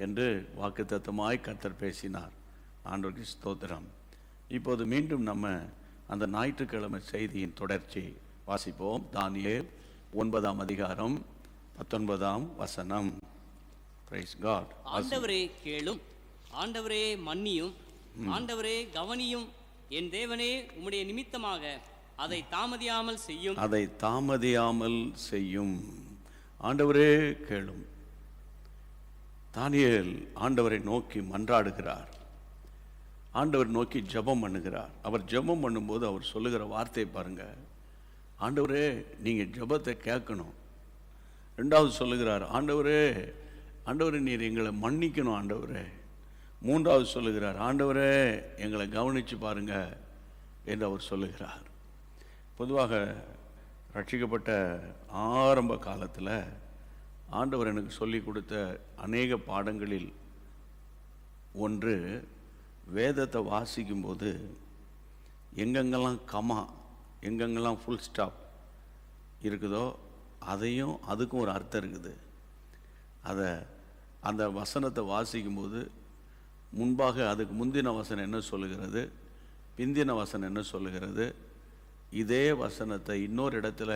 என்று வாக்குத்தத்தமாய் கர்த்தர் பேசினார். ஆண்டவருக்கு ஸ்தோத்திரம். இப்போது மீண்டும் நம்ம அந்த ஞாயிற்றுக்கிழமை செய்தியின் தொடர்ச்சி வாசிப்போம். தானியேல் 9ஆம் அதிகாரம் 19ஆம் வசனம். Praise God. ஆண்டவரே கேளும், ஆண்டவரே மன்னியும், ஆண்டவரே கவனியும், என் தேவனே உம்முடைய நிமித்தமாக அதை தாமதியாமல் செய்யும், அதை தாமதியாமல் செய்யும். ஆண்டவரே கேளும். தானியேல் ஆண்டவரை நோக்கி மன்றாடுகிறார். ஆண்டவர் நோக்கி ஜெபம் பண்ணுகிறார். அவர் ஜெபம் பண்ணும்போது அவர் சொல்லுகிற வார்த்தை பாருங்க. ஆண்டவரே நீங்கள் ஜெபத்தை கேட்கணும். ரெண்டாவது சொல்லுகிறார், ஆண்டவரே ஆண்டவரே நீர் எங்களை மன்னிக்கணும் ஆண்டவரே. மூன்றாவது சொல்லுகிறார், ஆண்டவரே எங்களை கவனித்து பாருங்க என்று அவர் சொல்லுகிறார். பொதுவாக ரட்சிக்கப்பட்ட ஆரம்ப காலத்தில் ஆண்டவர் எனக்கு சொல்லி கொடுத்த அநேக பாடங்களில் ஒன்று, வேதத்தை வாசிக்கும்போது எங்கெங்கெல்லாம் கமா, எங்கெங்கெல்லாம் ஃபுல் ஸ்டாப் இருக்குதோ அதையும் அதுக்கும் ஒரு அர்த்தம் இருக்குது. அந்த வசனத்தை வாசிக்கும்போது முன்பாக அதுக்கு முந்தின வசனம் என்ன சொல்லுகிறது, பிந்தின வசனம் என்ன சொல்லுகிறது, இதே வசனத்தை இன்னொரு இடத்துல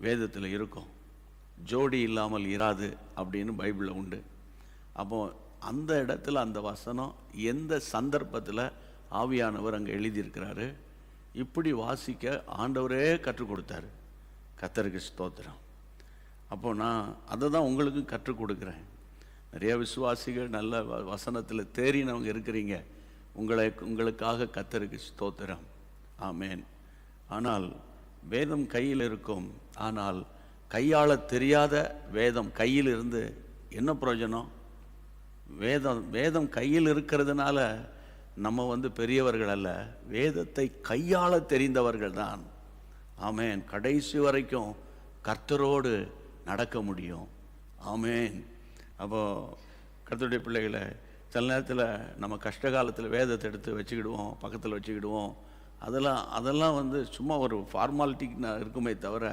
வேதத்தில் இருக்கும். ஜோடி இல்லாமல் இராது அப்படின்னு பைபிளில் உண்டு. அப்போ அந்த இடத்துல அந்த வசனம் எந்த சந்தர்ப்பத்தில் ஆவியானவர் அங்கே எழுதியிருக்கிறாரு, இப்படி வாசிக்க ஆண்டவரே கற்றுக் கொடுத்தாரு. கர்த்தருக்கு ஸ்தோத்திரம். அப்போ நான் அதை தான் உங்களுக்கு கற்றுக் கொடுக்குறேன். நிறைய விசுவாசிகள் நல்ல வசனத்தில் தேறினவங்க இருக்கிறீங்க. உங்களுக்காக கர்த்தருக்கு ஸ்தோத்திரம். ஆமேன். ஆனால் வேதம் கையில் இருக்கும். ஆனால் கையாள தெரியாத வேதம் கையில் இருந்து என்ன பிரயோஜனம்? வேதம் கையில் இருக்கிறதுனால நம்ம பெரியவர்கள் அல்ல, வேதத்தை கையாள தெரிந்தவர்கள் தான். ஆமேன். கடைசி வரைக்கும் கர்த்தரோடு நடக்க முடியும். ஆமேன். அப்போது கர்த்தருடைய பிள்ளைகளை சில நேரத்தில் நம்ம கஷ்ட காலத்தில் வேதத்தை எடுத்து வச்சுக்கிடுவோம், பக்கத்தில் வச்சுக்கிடுவோம். அதெல்லாம் சும்மா ஒரு ஃபார்மாலிட்டிக்கு இருக்குமே தவிர,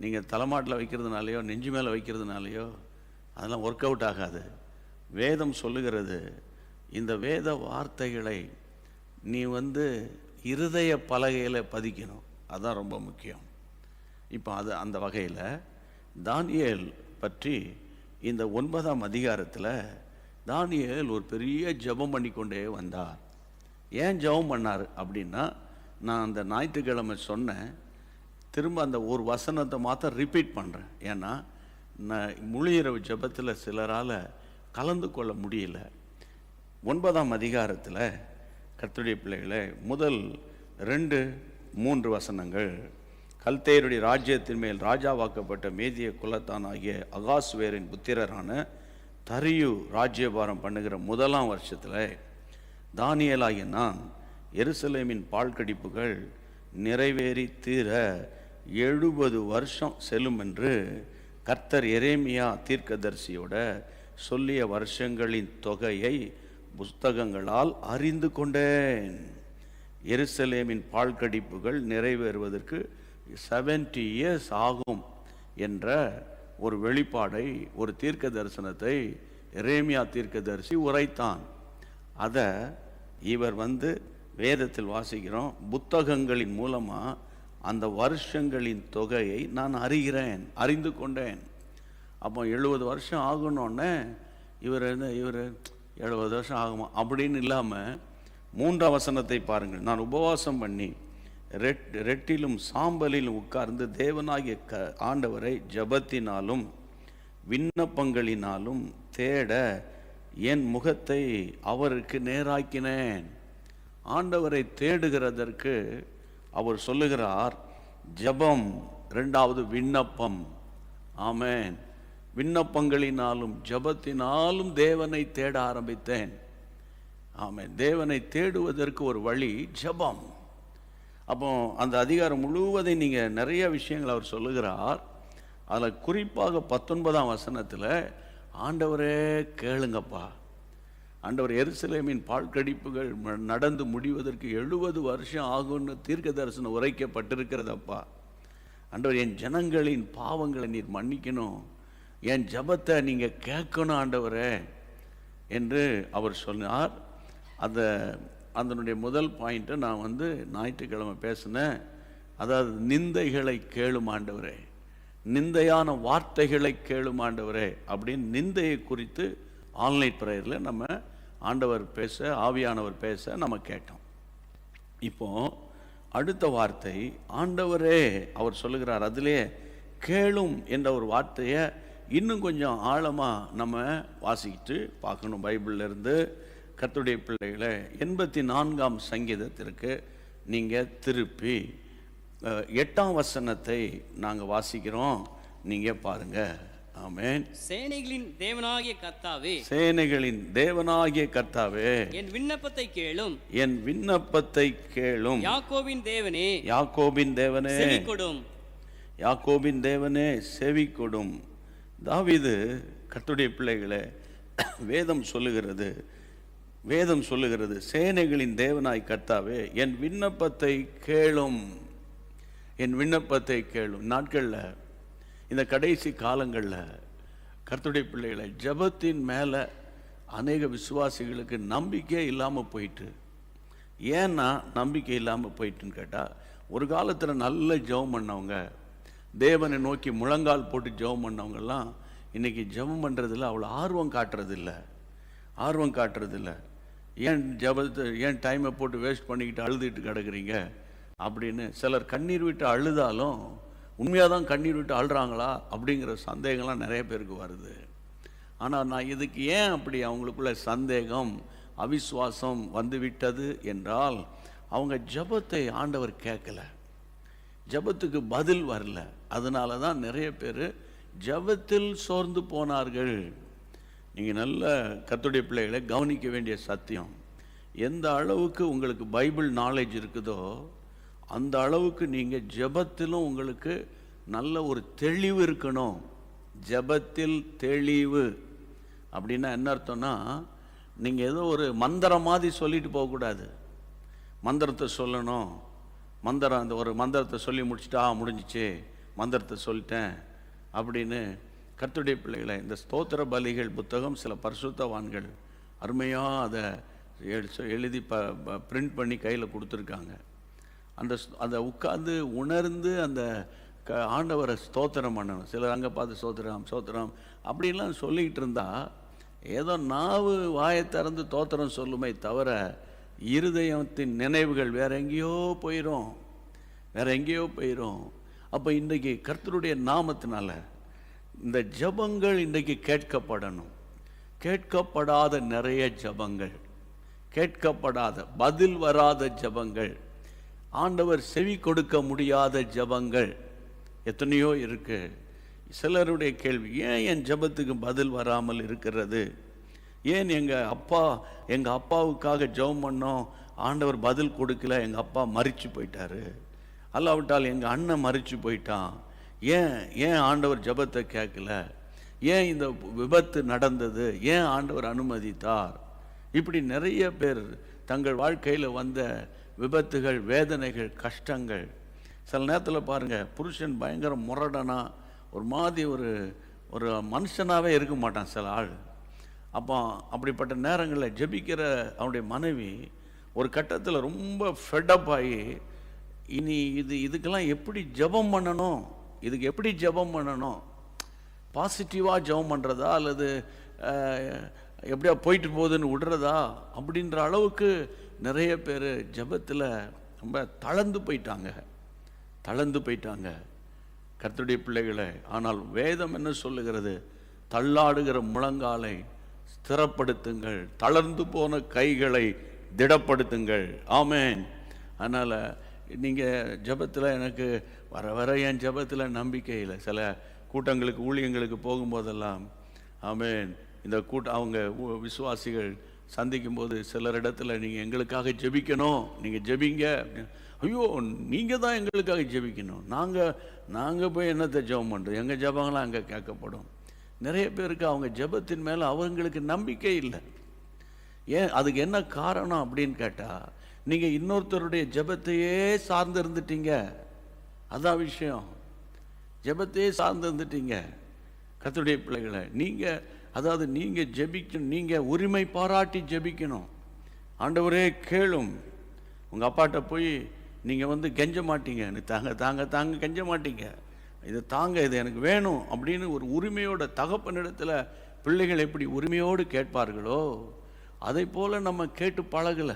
நீங்கள் தலைமாட்டில் வைக்கிறதுனாலையோ நெஞ்சு மேலே வைக்கிறதுனாலையோ அதெல்லாம் ஒர்க் அவுட் ஆகாது. வேதம் சொல்லுகிறது, இந்த வேத வார்த்தைகளை நீ இருதய பலகையில் பதிக்கணும். அதுதான் ரொம்ப முக்கியம். இப்போ அந்த வகையில் தானியேல் பற்றி இந்த 9ஆம் அதிகாரத்தில் தானியேல் ஒரு பெரிய ஜெபம் பண்ணிக்கொண்டே வந்தார். ஏன் ஜெபம் பண்ணார் அப்படின்னா, நான் அந்த ஞாயிற்றுக்கிழமை சொன்னேன், திரும்ப அந்த ஒரு வசனத்தை மாத்திரம் ரிப்பீட் பண்ணுறேன். ஏன்னா நான் முழுஇரவு ஜெபத்தில் சிலரால் கலந்து கொள்ள முடியல. 9ஆம் அதிகாரத்தில் கர்த்தருடைய பிள்ளைகளை முதல் 2-3 வசனங்கள், கல்தேயருடைய ராஜ்யத்தின் மேல் ராஜாவாக்கப்பட்ட மேதிய குலத்தான் ஆகிய அகாஸ்வேரின் புத்திரரான தரியு ராஜ்யபாரம் பண்ணுகிற 1ஆம் வருஷத்தில் தானியேலாகிய நான் எருசலேமின் பாழ்கடிப்புகள் நிறைவேறி தீர 70 வருஷம் செல்லும் என்று கர்த்தர் எரேமியா தீர்க்கதரிசியோட சொல்லிய வருஷங்களின் தொகையை புஸ்தகங்களால் அறிந்து கொண்டேன். எருசலேமின் பாழ்கடிப்புகள் நிறைவேறுவதற்கு 70 years ஆகும் என்ற ஒரு வெளிப்பாடை, ஒரு தீர்க்க தரிசனத்தை எரேமியா தீர்க்கதரிசி உரைத்தான். அதை இவர் வேதத்தில் வாசிக்கிறோம். புத்தகங்களின் மூலமாக அந்த வருஷங்களின் தொகையை நான் அறிந்து கொண்டேன். அப்போ 70 வருஷம் ஆகணுன்னே இவர் 70 வருஷம் ஆகுமா அப்படின்னு இல்லாமல் 3ஆம் வசனத்தை பாருங்கள். நான் உபவாசம் பண்ணி ரெட்டிலும் சாம்பலிலும் உட்கார்ந்து தேவனாகிய ஆண்டவரை ஜபத்தினாலும் விண்ணப்பங்களினாலும் தேட என் முகத்தை அவருக்கு நேராக்கினேன். ஆண்டவரை தேடுகிறதற்கு அவர் சொல்லுகிறார் ஜபம், 2வது விண்ணப்பம். ஆமேன். விண்ணப்பங்களினாலும் ஜபத்தினாலும் தேவனை தேட ஆரம்பித்தேன். ஆமேன். தேவனை தேடுவதற்கு ஒரு வழி ஜபம். அப்போ அந்த அதிகாரம் முழுவதையும் நீங்கள் நிறைய விஷயங்கள் அவர் சொல்லுகிறார். அதில் குறிப்பாக 19ஆம் வசனத்தில் ஆண்டவரே கேளுங்கப்பா, ஆண்டவர் எருசலேமின் பாழ்கடிப்புகள் நடந்து முடிவதற்கு 70 வருஷம் ஆகும்னு தீர்க்க தரிசனம் உரைக்கப்பட்டிருக்கிறதப்பா. ஆண்டவர் என் ஜனங்களின் பாவங்களை நீர் மன்னிக்கணும், என் ஜபத்தை நீங்கள் கேட்கணும் ஆண்டவரே. என்று அவர் சொன்னார். அதனுடைய முதல் பாயிண்ட்டை நான் ஞாயிற்றுக்கிழமை பேசினேன். அதாவது நிந்தைகளை கேளும் ஆண்டவரே, நிந்தையான வார்த்தைகளை கேளும் ஆண்டவரே அப்படின்னு நிந்தையை குறித்து ஆன்லைன் ப்ரேயரில் நம்ம ஆண்டவர் பேச, ஆவியானவர் பேச நம்ம கேட்டோம். இப்போ அடுத்த வார்த்தை ஆண்டவரே அவர் சொல்லுகிறார். அதிலே கேளும் என்ற ஒரு வார்த்தையை இன்னும் கொஞ்சம் ஆழமாக நம்ம வாசிக்கிட்டு பார்க்கணும். பைபிள்ல இருந்து கர்த்தருடைய பிள்ளைகளை 84ஆம் சங்கீதத்திற்கு நீங்கள் திருப்பி 8ஆம் வசனத்தை நாங்கள் வாசிக்கிறோம், நீங்கள் பாருங்க. ஆமென். சேனைகளின் தேவனாகிய கர்த்தாவே, சேனைகளின் தேவனாகிய கர்த்தாவே, என் விண்ணப்பத்தை கேளும், என் விண்ணப்பத்தை கேளும். யாக்கோபின் தேவனே, யாக்கோபின் தேவனே செவி கொடும், யாக்கோபின் தேவனே செவி கொடும். தாவீது கர்த்தருடைய பிள்ளைகளே, வேதம் சொல்லுகிறது சேனைகளின் தேவனாய் கர்த்தாவே என் விண்ணப்பத்தை கேளும், என் விண்ணப்பத்தை கேளும். நாட்களில், இந்த கடைசி காலங்களில் கர்த்தருடைய பிள்ளைகளை ஜெபத்தின் மேலே அநேக விசுவாசிகளுக்கு நம்பிக்கையே இல்லாமல் போயிட்டு. ஏன்னா நம்பிக்கை இல்லாமல் போயிட்டுன்னு கேட்டால், ஒரு காலத்தில் நல்ல ஜெபம் பண்ணவங்க, தேவனை நோக்கி முழங்கால் போட்டு ஜெபம் பண்ணவங்கெல்லாம் இன்றைக்கி ஜெபம் பண்ணுறதில்ல, அவ்வளோ ஆர்வம் காட்டுறதில்ல. ஏன் டைமை போட்டு வேஸ்ட் பண்ணிக்கிட்டு அழுதுகிட்டு கிடக்குறீங்க அப்படின்னு சிலர் கண்ணீர் விட்டு அழுதாலும் உண்மையாக தான் கண்ணீர் விட்டு அழுறாங்களா அப்படிங்கிற சந்தேகம்லாம் நிறைய பேருக்கு வருது. ஆனால் நான் இதுக்கு ஏன் அப்படி அவங்களுக்குள்ள சந்தேகம், அவிசுவாசம் வந்துவிட்டது என்றால், அவங்க ஜெபத்தை ஆண்டவர் கேட்கல, ஜெபத்துக்கு பதில் வரல. அதனால தான் நிறைய பேர் ஜெபத்தில் சோர்ந்து போனார்கள். நீங்கள் நல்ல கர்த்தருடைய பிள்ளைகளை கவனிக்க வேண்டிய சத்தியம், எந்த அளவுக்கு உங்களுக்கு பைபிள் நாலேஜ் இருக்குதோ அந்த அளவுக்கு நீங்கள் ஜெபத்திலும் உங்களுக்கு நல்ல ஒரு தெளிவு இருக்கணும். ஜெபத்தில் தெளிவு அப்படின்னா என்ன அர்த்தம்னா, நீங்கள் ஏதோ ஒரு மந்திரம் மாதிரி சொல்லிட்டு போகக்கூடாது. மந்திரத்தை சொல்லணும், அந்த ஒரு மந்திரத்தை சொல்லி முடிச்சுட்டா முடிஞ்சிச்சு, மந்திரத்தை சொல்லிட்டேன் அப்படின்னு. கர்த்தருடைய பிள்ளைகளை, இந்த ஸ்தோத்திர பலிகள் புத்தகம் சில பரிசுத்தவான்கள் அருமையாக அதை எழுதி பிரிண்ட் பண்ணி கையில் கொடுத்துருக்காங்க. அதை உட்கார்ந்து உணர்ந்து அந்த ஆண்டவரை ஸ்தோத்திரம் பண்ணணும். சிலர் அங்கே பார்த்து ஸ்தோத்திரம் அப்படின்லாம் சொல்லிக்கிட்டு இருந்தால் ஏதோ நாவு வாயை திறந்து தோத்திரம் சொல்லுமே தவிர இருதயத்தின் நினைவுகள் வேற எங்கேயோ போயிடும். அப்போ இன்றைக்கு கர்த்தருடைய நாமத்தினால இந்த ஜபங்கள் இன்றைக்கு கேட்கப்படணும். கேட்கப்படாத நிறைய ஜபங்கள், கேட்கப்படாத பதில் வராத ஜபங்கள், ஆண்டவர் செவி கொடுக்க முடியாத ஜபங்கள் எத்தனையோ இருக்கு. சிலருடைய கேள்வி, ஏன் என் ஜபத்துக்கு பதில் வராமல் இருக்கிறது? ஏன் எங்கள் அப்பாவுக்காக ஜெபம் பண்ணோம், ஆண்டவர் பதில் கொடுக்கல, எங்கள் அப்பா மரிச்சு போயிட்டாரு, அல்லாவிட்டால் எங்கள் அண்ணன் மரிச்சு போயிட்டான், ஏன் ஆண்டவர் ஜெபத்தை கேட்கல, ஏன் இந்த விபத்து நடந்தது, ஏன் ஆண்டவர் அனுமதித்தார்? இப்படி நிறைய பேர் தங்கள் வாழ்க்கையில் வந்த விபத்துகள், வேதனைகள், கஷ்டங்கள். சில நேரத்தில் பாருங்கள், புருஷன் பயங்கர முரடனா ஒரு மாதிரி ஒரு மனுஷனாகவே இருக்க மாட்டான் சில ஆள். அப்போ அப்படிப்பட்ட நேரங்களில் ஜெபிக்கிற அவனுடைய மனைவி ஒரு கட்டத்தில் ரொம்ப ஃபெட்டப் ஆகி, இனி இதுக்கெல்லாம் எப்படி ஜெபம் பண்ணணும், இதுக்கு எப்படி ஜெபம் பண்ணணும், பாசிட்டிவாக ஜெபம் பண்ணுறதா அல்லது எப்படியா போயிட்டு போகுதுன்னு விடுறதா அப்படின்ற அளவுக்கு நிறைய பேர் ஜெபத்தில் ரொம்ப தளர்ந்து போயிட்டாங்க கர்த்தருடைய பிள்ளைகளை. ஆனால் வேதம் என்ன சொல்லுகிறது? தள்ளாடுகிற முழங்காலை ஸ்திரப்படுத்துங்கள், தளர்ந்து போன கைகளை திடப்படுத்துங்கள். ஆமென். அதனால் நீங்கள் ஜெபத்தில் எனக்கு வர என் ஜெபத்தில் நம்பிக்கை இல்லை. சில கூட்டங்களுக்கு, ஊழியங்களுக்கு போகும்போதெல்லாம் ஆமென், இந்த அவங்க விசுவாசிகள் சந்திக்கும் போது சிலர் இடத்துல நீங்கள் எங்களுக்காக ஜெபிக்கணும், நீங்கள் ஜெபிங்க. ஐயோ, நீங்கள் தான் எங்களுக்காக ஜெபிக்கணும், நாங்கள் போய் என்னத்தை ஜெபம் பண்ணுறோம், எங்கள் ஜெபங்களாம் அங்கே கேட்கப்படும். நிறைய பேருக்கு அவங்க ஜெபத்தின் மேலே அவங்களுக்கு நம்பிக்கை இல்லை. ஏன், அதுக்கு என்ன காரணம் அப்படின்னு கேட்டால், நீங்கள் இன்னொருத்தருடைய ஜெபத்தையே சார்ந்து இருந்துட்டீங்க. அதான் விஷயம், ஜெபத்தையே சார்ந்து இருந்துட்டீங்க. கர்த்தருடைய பிள்ளைகளை, நீங்கள் அதாவது நீங்கள் ஜெபிக்கணும், நீங்கள் உரிமை பாராட்டி ஜெபிக்கணும். ஆண்டவரே கேளும். உங்கள் அப்பாட்ட போய் நீங்கள் கெஞ்ச மாட்டீங்க, நீ தாங்க தாங்க தாங்க கெஞ்ச மாட்டீங்க, இதை தாங்க, இது எனக்கு வேணும் அப்படின்னு ஒரு உரிமையோட தகப்பனிடத்தில் பிள்ளைகள் எப்படி உரிமையோடு கேட்பார்களோ அதை போல் நம்ம கேட்டு பழகலை.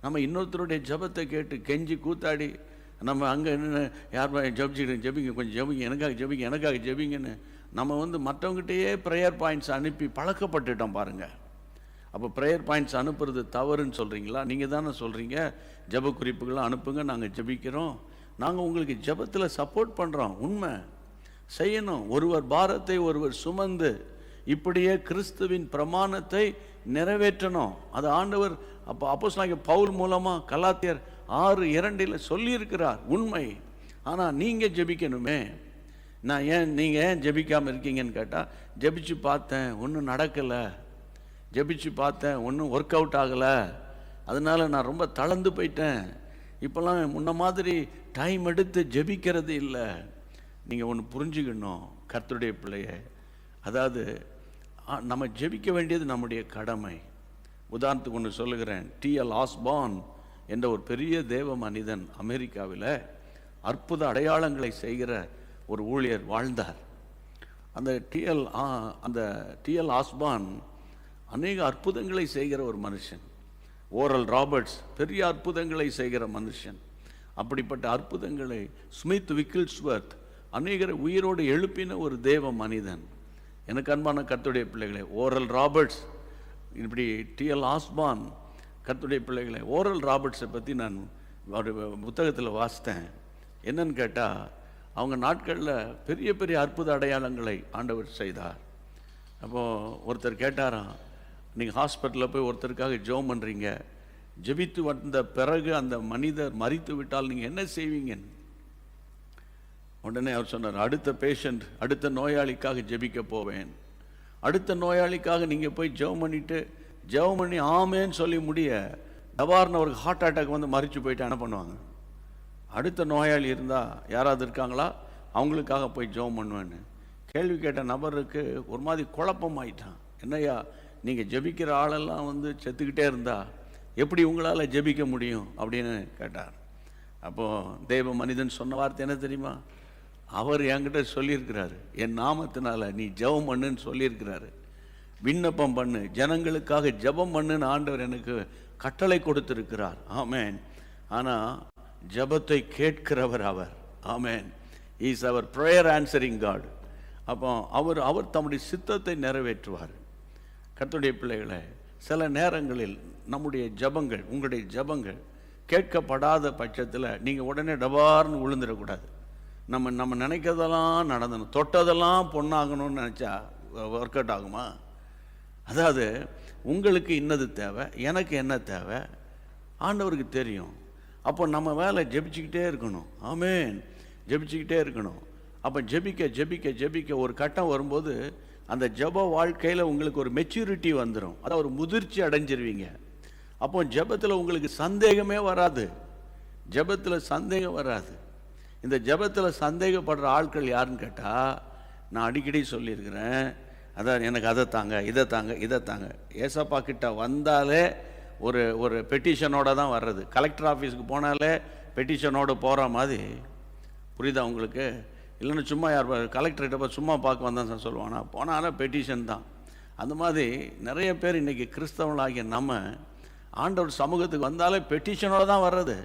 நம்ம இன்னொருத்தருடைய ஜபத்தை கேட்டு கெஞ்சி கூத்தாடி நம்ம அங்கே என்ன யார் ஜபிங்க, கொஞ்சம் ஜபிங்க, எனக்காக ஜபிங்கன்னு நம்ம மற்றவங்ககிட்டயே ப்ரேயர் பாயிண்ட்ஸ் அனுப்பி பழக்கப்பட்டுட்டோம் பாருங்கள். அப்போ ப்ரேயர் பாயிண்ட்ஸ் அனுப்புறது தவறுன்னு சொல்கிறீங்களா? நீங்கள் தானே சொல்கிறீங்க ஜப குறிப்புகளை அனுப்புங்க, நாங்கள் ஜபிக்கிறோம், நாங்கள் உங்களுக்கு ஜபத்தில் சப்போர்ட் பண்ணுறோம். உண்மை செய்யணும். ஒருவர் பாரத்தை ஒருவர் சுமந்து இப்படியே கிறிஸ்துவின் பிரமாணத்தை நிறைவேற்றணும். அது ஆண்டவர் அப்போஸ்தலனாகிய பவுல் மூலமாக கலாத்தியர் 6:2 சொல்லியிருக்கிறார். உண்மை. ஆனால் நீங்கள் ஜெபிக்கணுமே. நீங்கள் ஏன் ஜெபிக்காமல் இருக்கீங்கன்னு கேட்டால், ஜெபிச்சு பார்த்தேன் ஒன்றும் நடக்கலை, ஜெபிச்சு பார்த்தேன் ஒன்றும் ஒர்க் அவுட் ஆகலை, அதனால நான் ரொம்ப தளர்ந்து போயிட்டேன், இப்போல்லாம் முன்ன மாதிரி டைம் எடுத்து ஜெபிக்கிறது இல்லை. நீங்கள் ஒன்று புரிஞ்சுக்கணும் கர்த்தருடைய பிள்ளைய, அதாவது நம்ம ஜெபிக்க வேண்டியது நம்முடைய கடமை. உதாரணத்துக்கு ஒன்று சொல்லுகிறேன். T.L. ஆஸ்பான் என்ற ஒரு பெரிய தேவ மனிதன் அமெரிக்காவில் அற்புத அடையாளங்களை செய்கிற ஒரு ஊழியர் வாழ்ந்தார். அந்த T.L. ஆஸ்பான் அநேக அற்புதங்களை செய்கிற ஒரு மனுஷன். ஓரல் ராபர்ட்ஸ் பெரிய அற்புதங்களை செய்கிற மனுஷன். அப்படிப்பட்ட அற்புதங்களை ஸ்மித் விக்கில்ஸ்வர்த் அநேகரை உயிரோடு எழுப்பின ஒரு தேவ மனிதன். எனக்கு அன்பான கர்த்தருடைய பிள்ளைகளே, ஓரல் ராபர்ட்ஸ், இப்படி T.L. ஆஸ்பான், கர்த்தருடைய பிள்ளைகளே, ஓரல் ராபர்ட்ஸை பற்றி நான் ஒரு புத்தகத்தில் வாசித்தேன். என்னன்னு கேட்டால், அவங்க நாட்களில் பெரிய பெரிய அற்புத அடையாளங்களை ஆண்டவர் செய்தார். அப்போது ஒருத்தர் கேட்டாராம், நீங்கள் ஹாஸ்பிட்டலில் போய் ஒருத்தருக்காக ஜெபம் பண்ணுறீங்க, ஜெபித்து வந்த பிறகு அந்த மனிதர் மரித்து விட்டால் நீங்கள் என்ன செய்வீங்கன்னு. உடனே அவர் சொன்னார், அடுத்த பேஷண்ட், அடுத்த நோயாளிக்காக ஜெபிக்க போவேன். அடுத்த நோயாளிக்காக நீங்கள் போய் ஜெபம் பண்ணி ஆமேன்னு சொல்லி முடிய டபார்னு ஒரு ஹார்ட் அட்டாக் மறித்து போயிட்டு என்ன பண்ணுவாங்க? அடுத்த நோயாளி இருந்தால் யாராவது இருக்காங்களா, அவங்களுக்காக போய் ஜெபம் பண்ணுவேன்னு. கேள்வி கேட்ட நபருக்கு ஒரு மாதிரி குழப்பமாயிட்டான். என்னையா நீங்கள் ஜெபிக்கிற ஆளெல்லாம் செத்துக்கிட்டே இருந்தா எப்படி உங்களால் ஜெபிக்க முடியும் அப்படின்னு கேட்டார். அப்போது தேவ மனிதன் சொன்ன வார்த்தை என்ன தெரியுமா? அவர் என்கிட்ட சொல்லியிருக்கிறாரு, என் நாமத்தினால நீ ஜெபம் பண்ணுன்னு சொல்லியிருக்கிறாரு, விண்ணப்பம் பண்ணு, ஜனங்களுக்காக ஜெபம் பண்ணுன்னு ஆண்டவர் எனக்கு கட்டளை கொடுத்திருக்கிறார். ஆமேன். ஆனால் ஜெபத்தை கேட்கிறவர் அவர். ஆமேன். இஸ் அவர் ப்ரேயர் ஆன்சரிங் காட். அப்போ அவர் தம்முடைய சித்தத்தை நிறைவேற்றுவார். கர்த்தருடைய பிள்ளைகளை, சில நேரங்களில் நம்முடைய ஜெபங்கள், உங்களுடைய ஜெபங்கள் கேட்கப்படாத பட்சத்தில் நீங்கள் உடனே டபார்னு விழுந்துடக்கூடாது. நம்ம நினைக்கிறதெல்லாம் நடந்தணும், தொட்டதெல்லாம் பொண்ணாகணும்னு நினச்சா ஒர்க் அவுட் ஆகுமா? அதாவது உங்களுக்கு இன்னது தேவை, எனக்கு என்ன தேவை ஆண்டவருக்கு தெரியும். அப்போ நம்ம வேலை ஜெபிச்சுக்கிட்டே இருக்கணும். ஆமேன். ஜெபிச்சுக்கிட்டே இருக்கணும். அப்போ ஜெபிக்க ஒரு கட்டம் வரும்போது அந்த ஜெப வாழ்க்கையில் உங்களுக்கு ஒரு மெச்சூரிட்டி வந்துடும், அதாவது ஒரு முதிர்ச்சி அடைஞ்சிருவீங்க. அப்போ ஜெபத்தில் உங்களுக்கு சந்தேகமே வராது. ஜெபத்தில் சந்தேகம் வராது. இந்த ஜெபத்தில் சந்தேகப்படுற ஆட்கள் யாருன்னு கேட்டால், நான் அடிக்கடி சொல்லியிருக்கிறேன், அதான் எனக்கு அதை தாங்க, இதை தாங்க. ஏசப்பா கிட்ட வந்தாலே ஒரு பெட்டிஷனோட தான் வர்றது. கலெக்டர் ஆஃபீஸுக்கு போனாலே பெட்டிஷனோடு போகிற மாதிரி. புரியுதா உங்களுக்கு? இல்லைன்னா சும்மா யார் கலெக்டர்கிட்ட போய் சும்மா பார்க்க வந்தான் சார் சொல்லுவானா, போனாலும் பெட்டிஷன் தான். அந்த மாதிரி நிறைய பேர் இன்றைக்கி கிறிஸ்தவங்களாகிய நம்ம ஆண்டவர் சமூகத்துக்கு வந்தாலே பெட்டிஷனோட தான் வர்றது,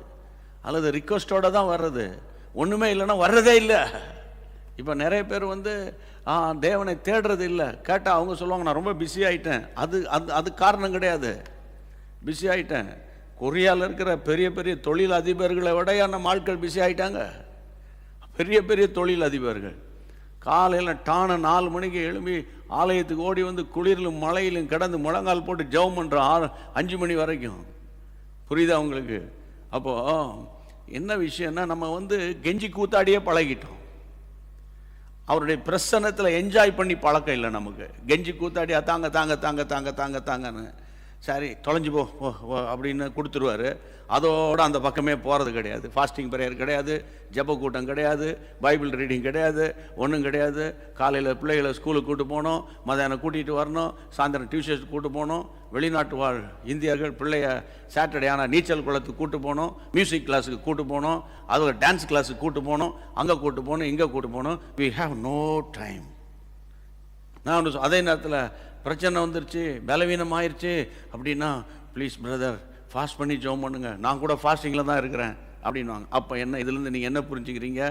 அல்லது ரிக்வஸ்டோடு தான் வர்றது. ஒன்றுமே இல்லைன்னா வர்றதே இல்லை. இப்போ நிறைய பேர் தேவனை தேடுறது இல்லை. கேட்டால் அவங்க சொல்லுவாங்க, நான் ரொம்ப பிஸி ஆகிட்டேன். அது காரணம் கிடையாது. பிஸி ஆகிட்டேன். கொரியாவில் இருக்கிற பெரிய பெரிய தொழில் அதிபர்களை விட நம்ம ஆட்கள் பிஸி ஆகிட்டாங்க. பெரிய தொழில் அதிபர்கள் காலையில் 4 மணிக்கு எழும்பி ஆலயத்துக்கு ஓடி குளிரிலும் மழையிலும் கிடந்து முழங்கால் போட்டு ஜெபம் பண்ணுறோம் 5 மணி வரைக்கும். புரியுதா உங்களுக்கு? அப்போது என்ன விஷயம்னா, நம்ம கெஞ்சி கூத்தாடியே பழகிட்டோம். அவருடைய பிரசன்னத்தில் என்ஜாய் பண்ணி பழக்கம் இல்லை நமக்கு. கெஞ்சி கூத்தாடி தாங்க தாங்க தாங்க தாங்க தாங்க தாங்கன்னு சரி தொலைஞ்சு போ அப்படின்னு கொடுத்துருவாரு. அதோடு அந்த பக்கமே போகிறது கிடையாது. ஃபாஸ்டிங் ப்ரேயர் கிடையாது, ஜெப கூட்டம் கிடையாது, பைபிள் ரீடிங் கிடையாது, ஒன்றும் கிடையாது. காலையில் பிள்ளைகளை ஸ்கூலுக்கு கூட்டு போகணும், மதியானம் கூட்டிகிட்டு வரணும், சாயந்தரம் டியூஷன் கூட்டு போகணும், வெளிநாட்டு வாழ் இந்தியர்கள் பிள்ளைய சாட்டர்டே ஆனால் நீச்சல் குளத்துக்கு கூட்டு போகணும், மியூசிக் கிளாஸுக்கு கூட்டு போகணும், அது ஒரு டான்ஸ் கிளாஸுக்கு கூட்டு போகணும், அங்கே கூட்டு போகணும், இங்கே கூட்டு போகணும். We have no time. நான் ஒன்று அதே நேரத்தில் பிரச்சனை வந்துருச்சு, பலவீனம் ஆயிடுச்சு அப்படின்னா, ப்ளீஸ் பிரதர் ஃபாஸ்ட் பண்ணி ஜெபம் பண்ணுங்க, நான் கூட ஃபாஸ்டிங்கில் தான் இருக்கிறேன் அப்படின்வாங்க. அப்போ என்ன இதுலேருந்து நீங்கள் என்ன புரிஞ்சுக்கிறீங்க?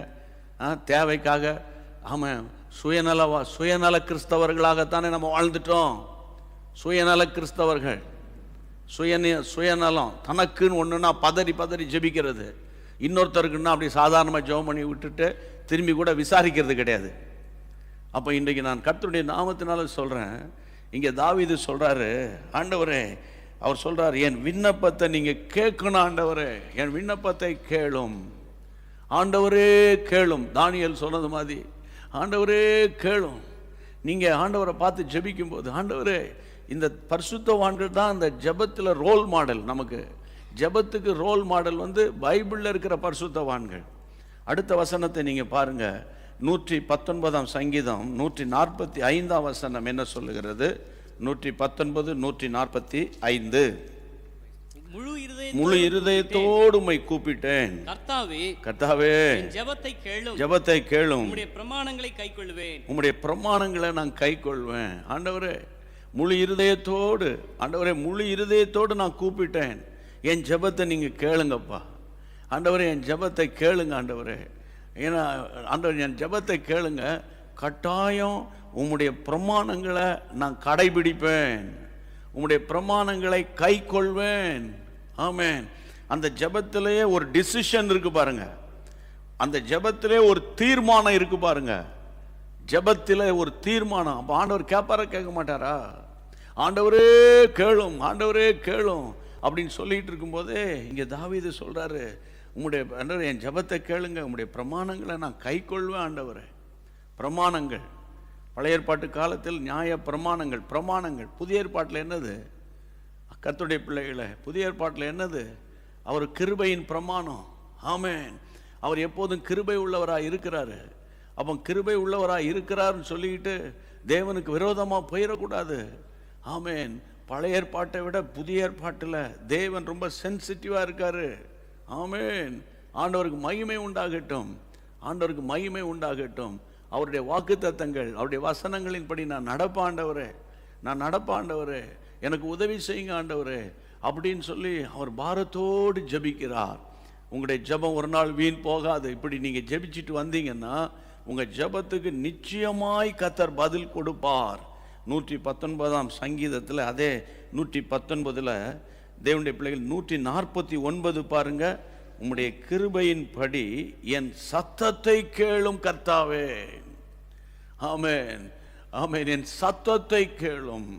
தேவைக்காக ஆமாம், சுயநல கிறிஸ்தவர்களாகத்தானே நம்ம வாழ்ந்துட்டோம். சுயநல கிறிஸ்தவர்கள், சுயநலம், தனக்குன்னு ஒன்றுனா பதறி பதறி ஜெபிக்கிறது, இன்னொருத்தருக்குன்னா அப்படி சாதாரணமாக ஜெபம் பண்ணி விட்டுட்டு திரும்பி கூட விசாரிக்கிறது கிடையாது. அப்போ இன்றைக்கு நான் கர்த்தருடைய நாமத்தினால சொல்கிறேன், இங்கே தாவீது சொல்கிறாரு, ஆண்டவரே, அவர் சொல்கிறார், என் விண்ணப்பத்தை நீங்கள் கேட்கணும் ஆண்டவரே, என் விண்ணப்பத்தை கேளும் ஆண்டவரே, கேளும். தானியேல் சொன்னது மாதிரி ஆண்டவரே கேளும். நீங்கள் ஆண்டவரை பார்த்து ஜெபிக்கும் போது, ஆண்டவரே, இந்த பரிசுத்தவான்கள் தான் அந்த ஜெபத்தில் ரோல் மாடல். நமக்கு ஜெபத்துக்கு ரோல் மாடல் பைபிளில் இருக்கிற பரிசுத்தவான்கள். அடுத்த வசனத்தை நீங்கள் பாருங்கள், 119 சங்கீதம் 145 வசனம் என்ன சொல்லுகிறது? 119 145. முழு இருதயத்தோடு உம்மை கூப்பிட்டேன், கர்த்தாவே ஜெபத்தை கேளும், உம்முடைய பிரமாணங்களை கைக்கொள்வேன், உம்முடைய பிரமாணங்களை நான் கைக்கொள்வேன். ஆண்டவரே, முழு இருதயத்தோடு, ஆண்டவரே, முழு இருதயத்தோடு நான் கூப்பிட்டேன், என் ஜெபத்தை நீங்க கேளுங்கப்பா. ஆண்டவரே, என் ஜெபத்தை கேளுங்க ஆண்டவரே. ஏன்னா ஆண்டவர், என் ஜெபத்தை கேளுங்க, கட்டாயம் உம்முடைய பிரமாணங்களை நான் கடைபிடிப்பேன், உம்முடைய பிரமாணங்களை கை கொள்வேன். ஆமென். அந்த ஜெபத்திலேயே ஒரு டிசிஷன் இருக்கு பாருங்க, அந்த ஜெபத்திலே ஒரு தீர்மானம் இருக்கு பாருங்க, ஜெபத்திலே ஒரு தீர்மானம். அப்போ ஆண்டவர் கேட்பாரா கேட்க மாட்டாரா? ஆண்டவரே கேளும், ஆண்டவரே கேளும் அப்படின்னு சொல்லிட்டு இருக்கும்போதே இங்கே தாவீது சொல்றாரு, உம்முடைய ஆண்டவர், என் ஜெபத்தை கேளுங்க, உம்முடைய பிரமாணங்களை நான் கை கொள்வேன் ஆண்டவரே. பிரமாணங்கள் பழைய ஏற்பாட்டு காலத்தில் நியாய பிரமாணங்கள். புதிய ஏற்பாட்டில் என்னது? கர்த்தருடைய பிள்ளைகளை, புதிய ஏற்பாட்டில் என்னது? அவர் கிருபையின் பிரமாணம். ஆமென். அவர் எப்போதும் கிருபை உள்ளவராக இருக்கிறாரு. அப்போ கிருபை உள்ளவராக இருக்கிறாருன்னு சொல்லிக்கிட்டு தேவனுக்கு விரோதமாக போயிடக்கூடாது. ஆமென். பழைய ஏற்பாட்டை விட புதிய ஏற்பாட்டில் தேவன் ரொம்ப சென்சிட்டிவாக இருக்காரு. ஆமென். ஆண்டவருக்கு மகிமை உண்டாகட்டும், ஆண்டவருக்கு மகிமை உண்டாகட்டும். அவருடைய வாக்குத்தத்தங்கள், அவருடைய வசனங்களின்படி நான் நடப்பாண்டவரே, நான் நடப்பாண்டவரே, எனக்கு உதவி செய்யுங்க ஆண்டவரே அப்படின்னு சொல்லி அவர் பாரத்தோடு ஜெபிக்கிறார். உங்களுடைய ஜெபம் ஒரு நாள் வீண் போகாது. இப்படி நீங்கள் ஜெபிச்சுட்டு வந்தீங்கன்னா உங்கள் ஜெபத்துக்கு நிச்சயமாய் கர்த்தர் பதில் கொடுப்பார். 119 சங்கீதத்தில், அதே 119 தேவனுடைய பிள்ளைகள் 149 பாருங்க, உம்முடைய கிருபையின் படி என் சத்தத்தை கேளும் கர்த்தாவே. ஆமென், ஆமென். என் சத்தத்தை கேளும்,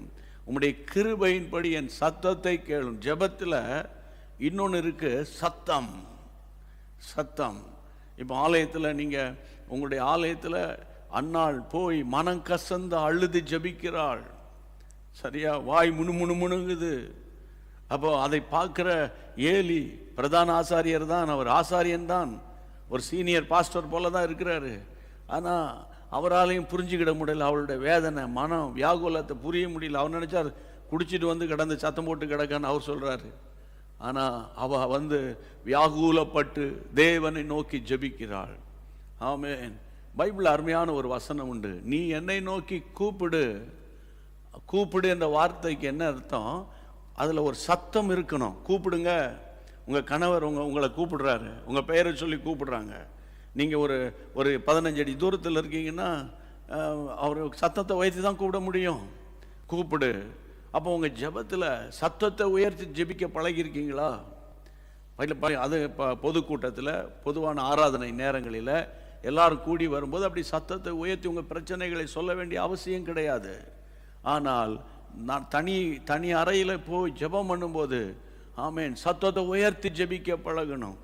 உம்முடைய கிருபையின் படி என் சத்தத்தை கேளும். ஜெபத்தில் இன்னொன்று இருக்கு, சத்தம். இப்போ ஆலயத்தில் நீங்கள், உங்களுடைய ஆலயத்தில் அன்னாள் போய் மனம் கசந்து அழுது ஜெபிக்கிறாள். சரியா? வாய் முணுங்குது. அப்போ அதை பார்க்குற ஏலி பிரதான ஆசாரியர் தான், அவர் ஆசாரியன் தான், ஒரு சீனியர் பாஸ்டர் போல தான் இருக்கிறாரு. ஆனால் அவராலையும் புரிஞ்சுக்கிட முடியல, அவளுடைய வேதனை, மனம், வியாகுலத்தை புரிய முடியல. அவர் நினைச்சார் குடிச்சிட்டு கிடந்து சத்தம் போட்டு கிடக்கான்னு அவர் சொல்றாரு. ஆனால் அவ வியாகுலப்பட்டு தேவனை நோக்கி ஜெபிக்கிறாள். ஆமென். பைபிள் அருமையான ஒரு வசனம் உண்டு, நீ என்னை நோக்கி கூப்பிடு. கூப்பிடு என்ற வார்த்தைக்கு என்ன அர்த்தம்? அதில் ஒரு சத்தம் இருக்கணும். கூப்பிடுங்க. உங்கள் கணவர் உங்களை கூப்பிடுறாரு, உங்கள் பெயரை சொல்லி கூப்பிடுறாங்க. நீங்கள் ஒரு 15 அடி தூரத்தில் இருக்கீங்கன்னா அவர் சத்தத்தை உயர்த்தி தான் கூப்பிட முடியும். கூப்பிடு. அப்போ உங்கள் ஜெபத்தில் சத்தத்தை உயர்த்தி ஜெபிக்க பழகிருக்கீங்களா? அது பொதுக்கூட்டத்தில், பொதுவான ஆராதனை நேரங்களில் எல்லாரும் கூடி வரும்போது அப்படி சத்தத்தை உயர்த்தி உங்கள் பிரச்சனைகளை சொல்ல வேண்டிய அவசியம் கிடையாது. ஆனால் நான் தனி அறையில் போய் ஜெபம் பண்ணும்போது, ஆமென், சத்தத்தை உயர்த்தி ஜெபிக்க பழகணும்.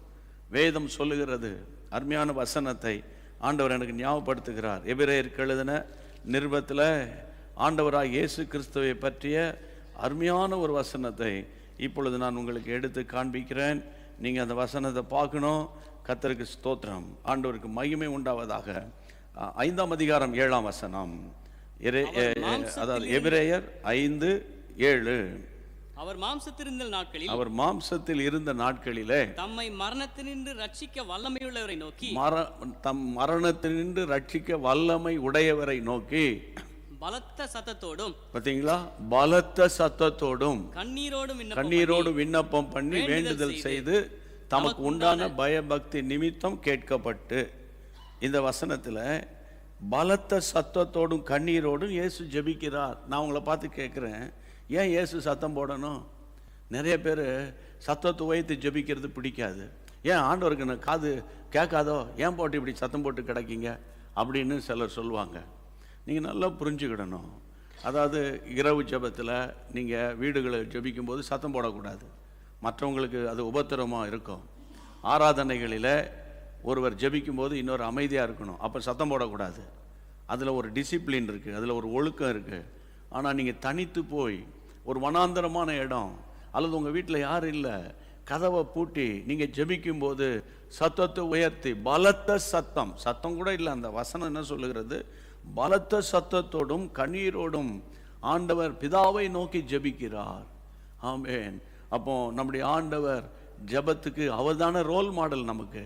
வேதம் சொல்லுகிறது, அருமையான வசனத்தை ஆண்டவர் எனக்கு ஞாபகப்படுத்துகிறார். எபிரேயருக்கு எழுதின நிருபத்தில் ஆண்டவராக இயேசு கிறிஸ்துவை பற்றிய அருமையான ஒரு வசனத்தை இப்பொழுது நான் உங்களுக்கு எடுத்து காண்பிக்கிறேன். நீங்கள் அந்த வசனத்தை பார்க்கணும். கர்த்தருக்கு ஸ்தோத்திரம், ஆண்டவருக்கு மகிமை உண்டாவதாக. 5ஆம் அதிகாரம் 7ஆம் வசனம், அதாவது எபிரேயர் 5:7. அவர் மாம்சத்தில் இருந்த நாட்களிலே தம்மை மரணத்தினின்று ரட்சிக்க வல்லமையுள்ளவரை நோக்கி மரணத்தினின்று ரட்சிக்க வல்லமை உடையவரை நோக்கி பலத்த சத்தத்தோடும், பாத்தீங்களா, பலத்த சத்தத்தோடும் கண்ணீரோடும் விண்ணப்பம் பண்ணி வேண்டுதல் செய்து தமக்கு உண்டான பயபக்தி நிமித்தம் கேட்கப்பட்டு. இந்த வசனத்துல பலத்த சத்தத்தோடும் கண்ணீரோடும் இயேசு ஜெபிக்கிறார். நான் உங்களை பார்த்து கேட்குறேன், ஏன் இயேசு சத்தம் போடணும்? நிறைய பேர் சத்தத்தை உயர்த்தி ஜெபிக்கிறது பிடிக்காது. ஏன் ஆண்டவருக்கு காது கேட்காதோ, ஏன் போட்டு இப்படி சத்தம் போட்டு கிடக்கீங்க அப்படின்னு சிலர் சொல்லுவாங்க. நீங்கள் நல்லா புரிஞ்சுக்கிடணும். அதாவது இரவு ஜெபத்தில் நீங்கள் வீடுகளை ஜெபிக்கும்போது சத்தம் போடக்கூடாது, மற்றவங்களுக்கு அது உபத்திரமாக இருக்கும். ஆராதனைகளில் ஒருவர் ஜெபிக்கும்போது இன்னொரு அமைதியாக இருக்கணும், அப்போ சத்தம் போடக்கூடாது. அதில் ஒரு டிசிப்ளின் இருக்குது, அதில் ஒரு ஒழுக்கம் இருக்குது. ஆனால் நீங்கள் தனித்து போய் ஒரு வனாந்தரமான இடம் அல்லது உங்கள் வீட்டில் யாரும் இல்லை, கதவை பூட்டி நீங்கள் ஜெபிக்கும்போது சத்தத்தை உயர்த்தி பலத்த சத்தம் கூட இல்லை, அந்த வசனம் என்ன சொல்லுகிறது, பலத்த சத்தத்தோடும் கண்ணீரோடும் ஆண்டவர் பிதாவை நோக்கி ஜெபிக்கிறார். ஆமென். அப்போ நம்முடைய ஆண்டவர் ஜெபத்துக்கு அவர் தானே ரோல் மாடல் நமக்கு.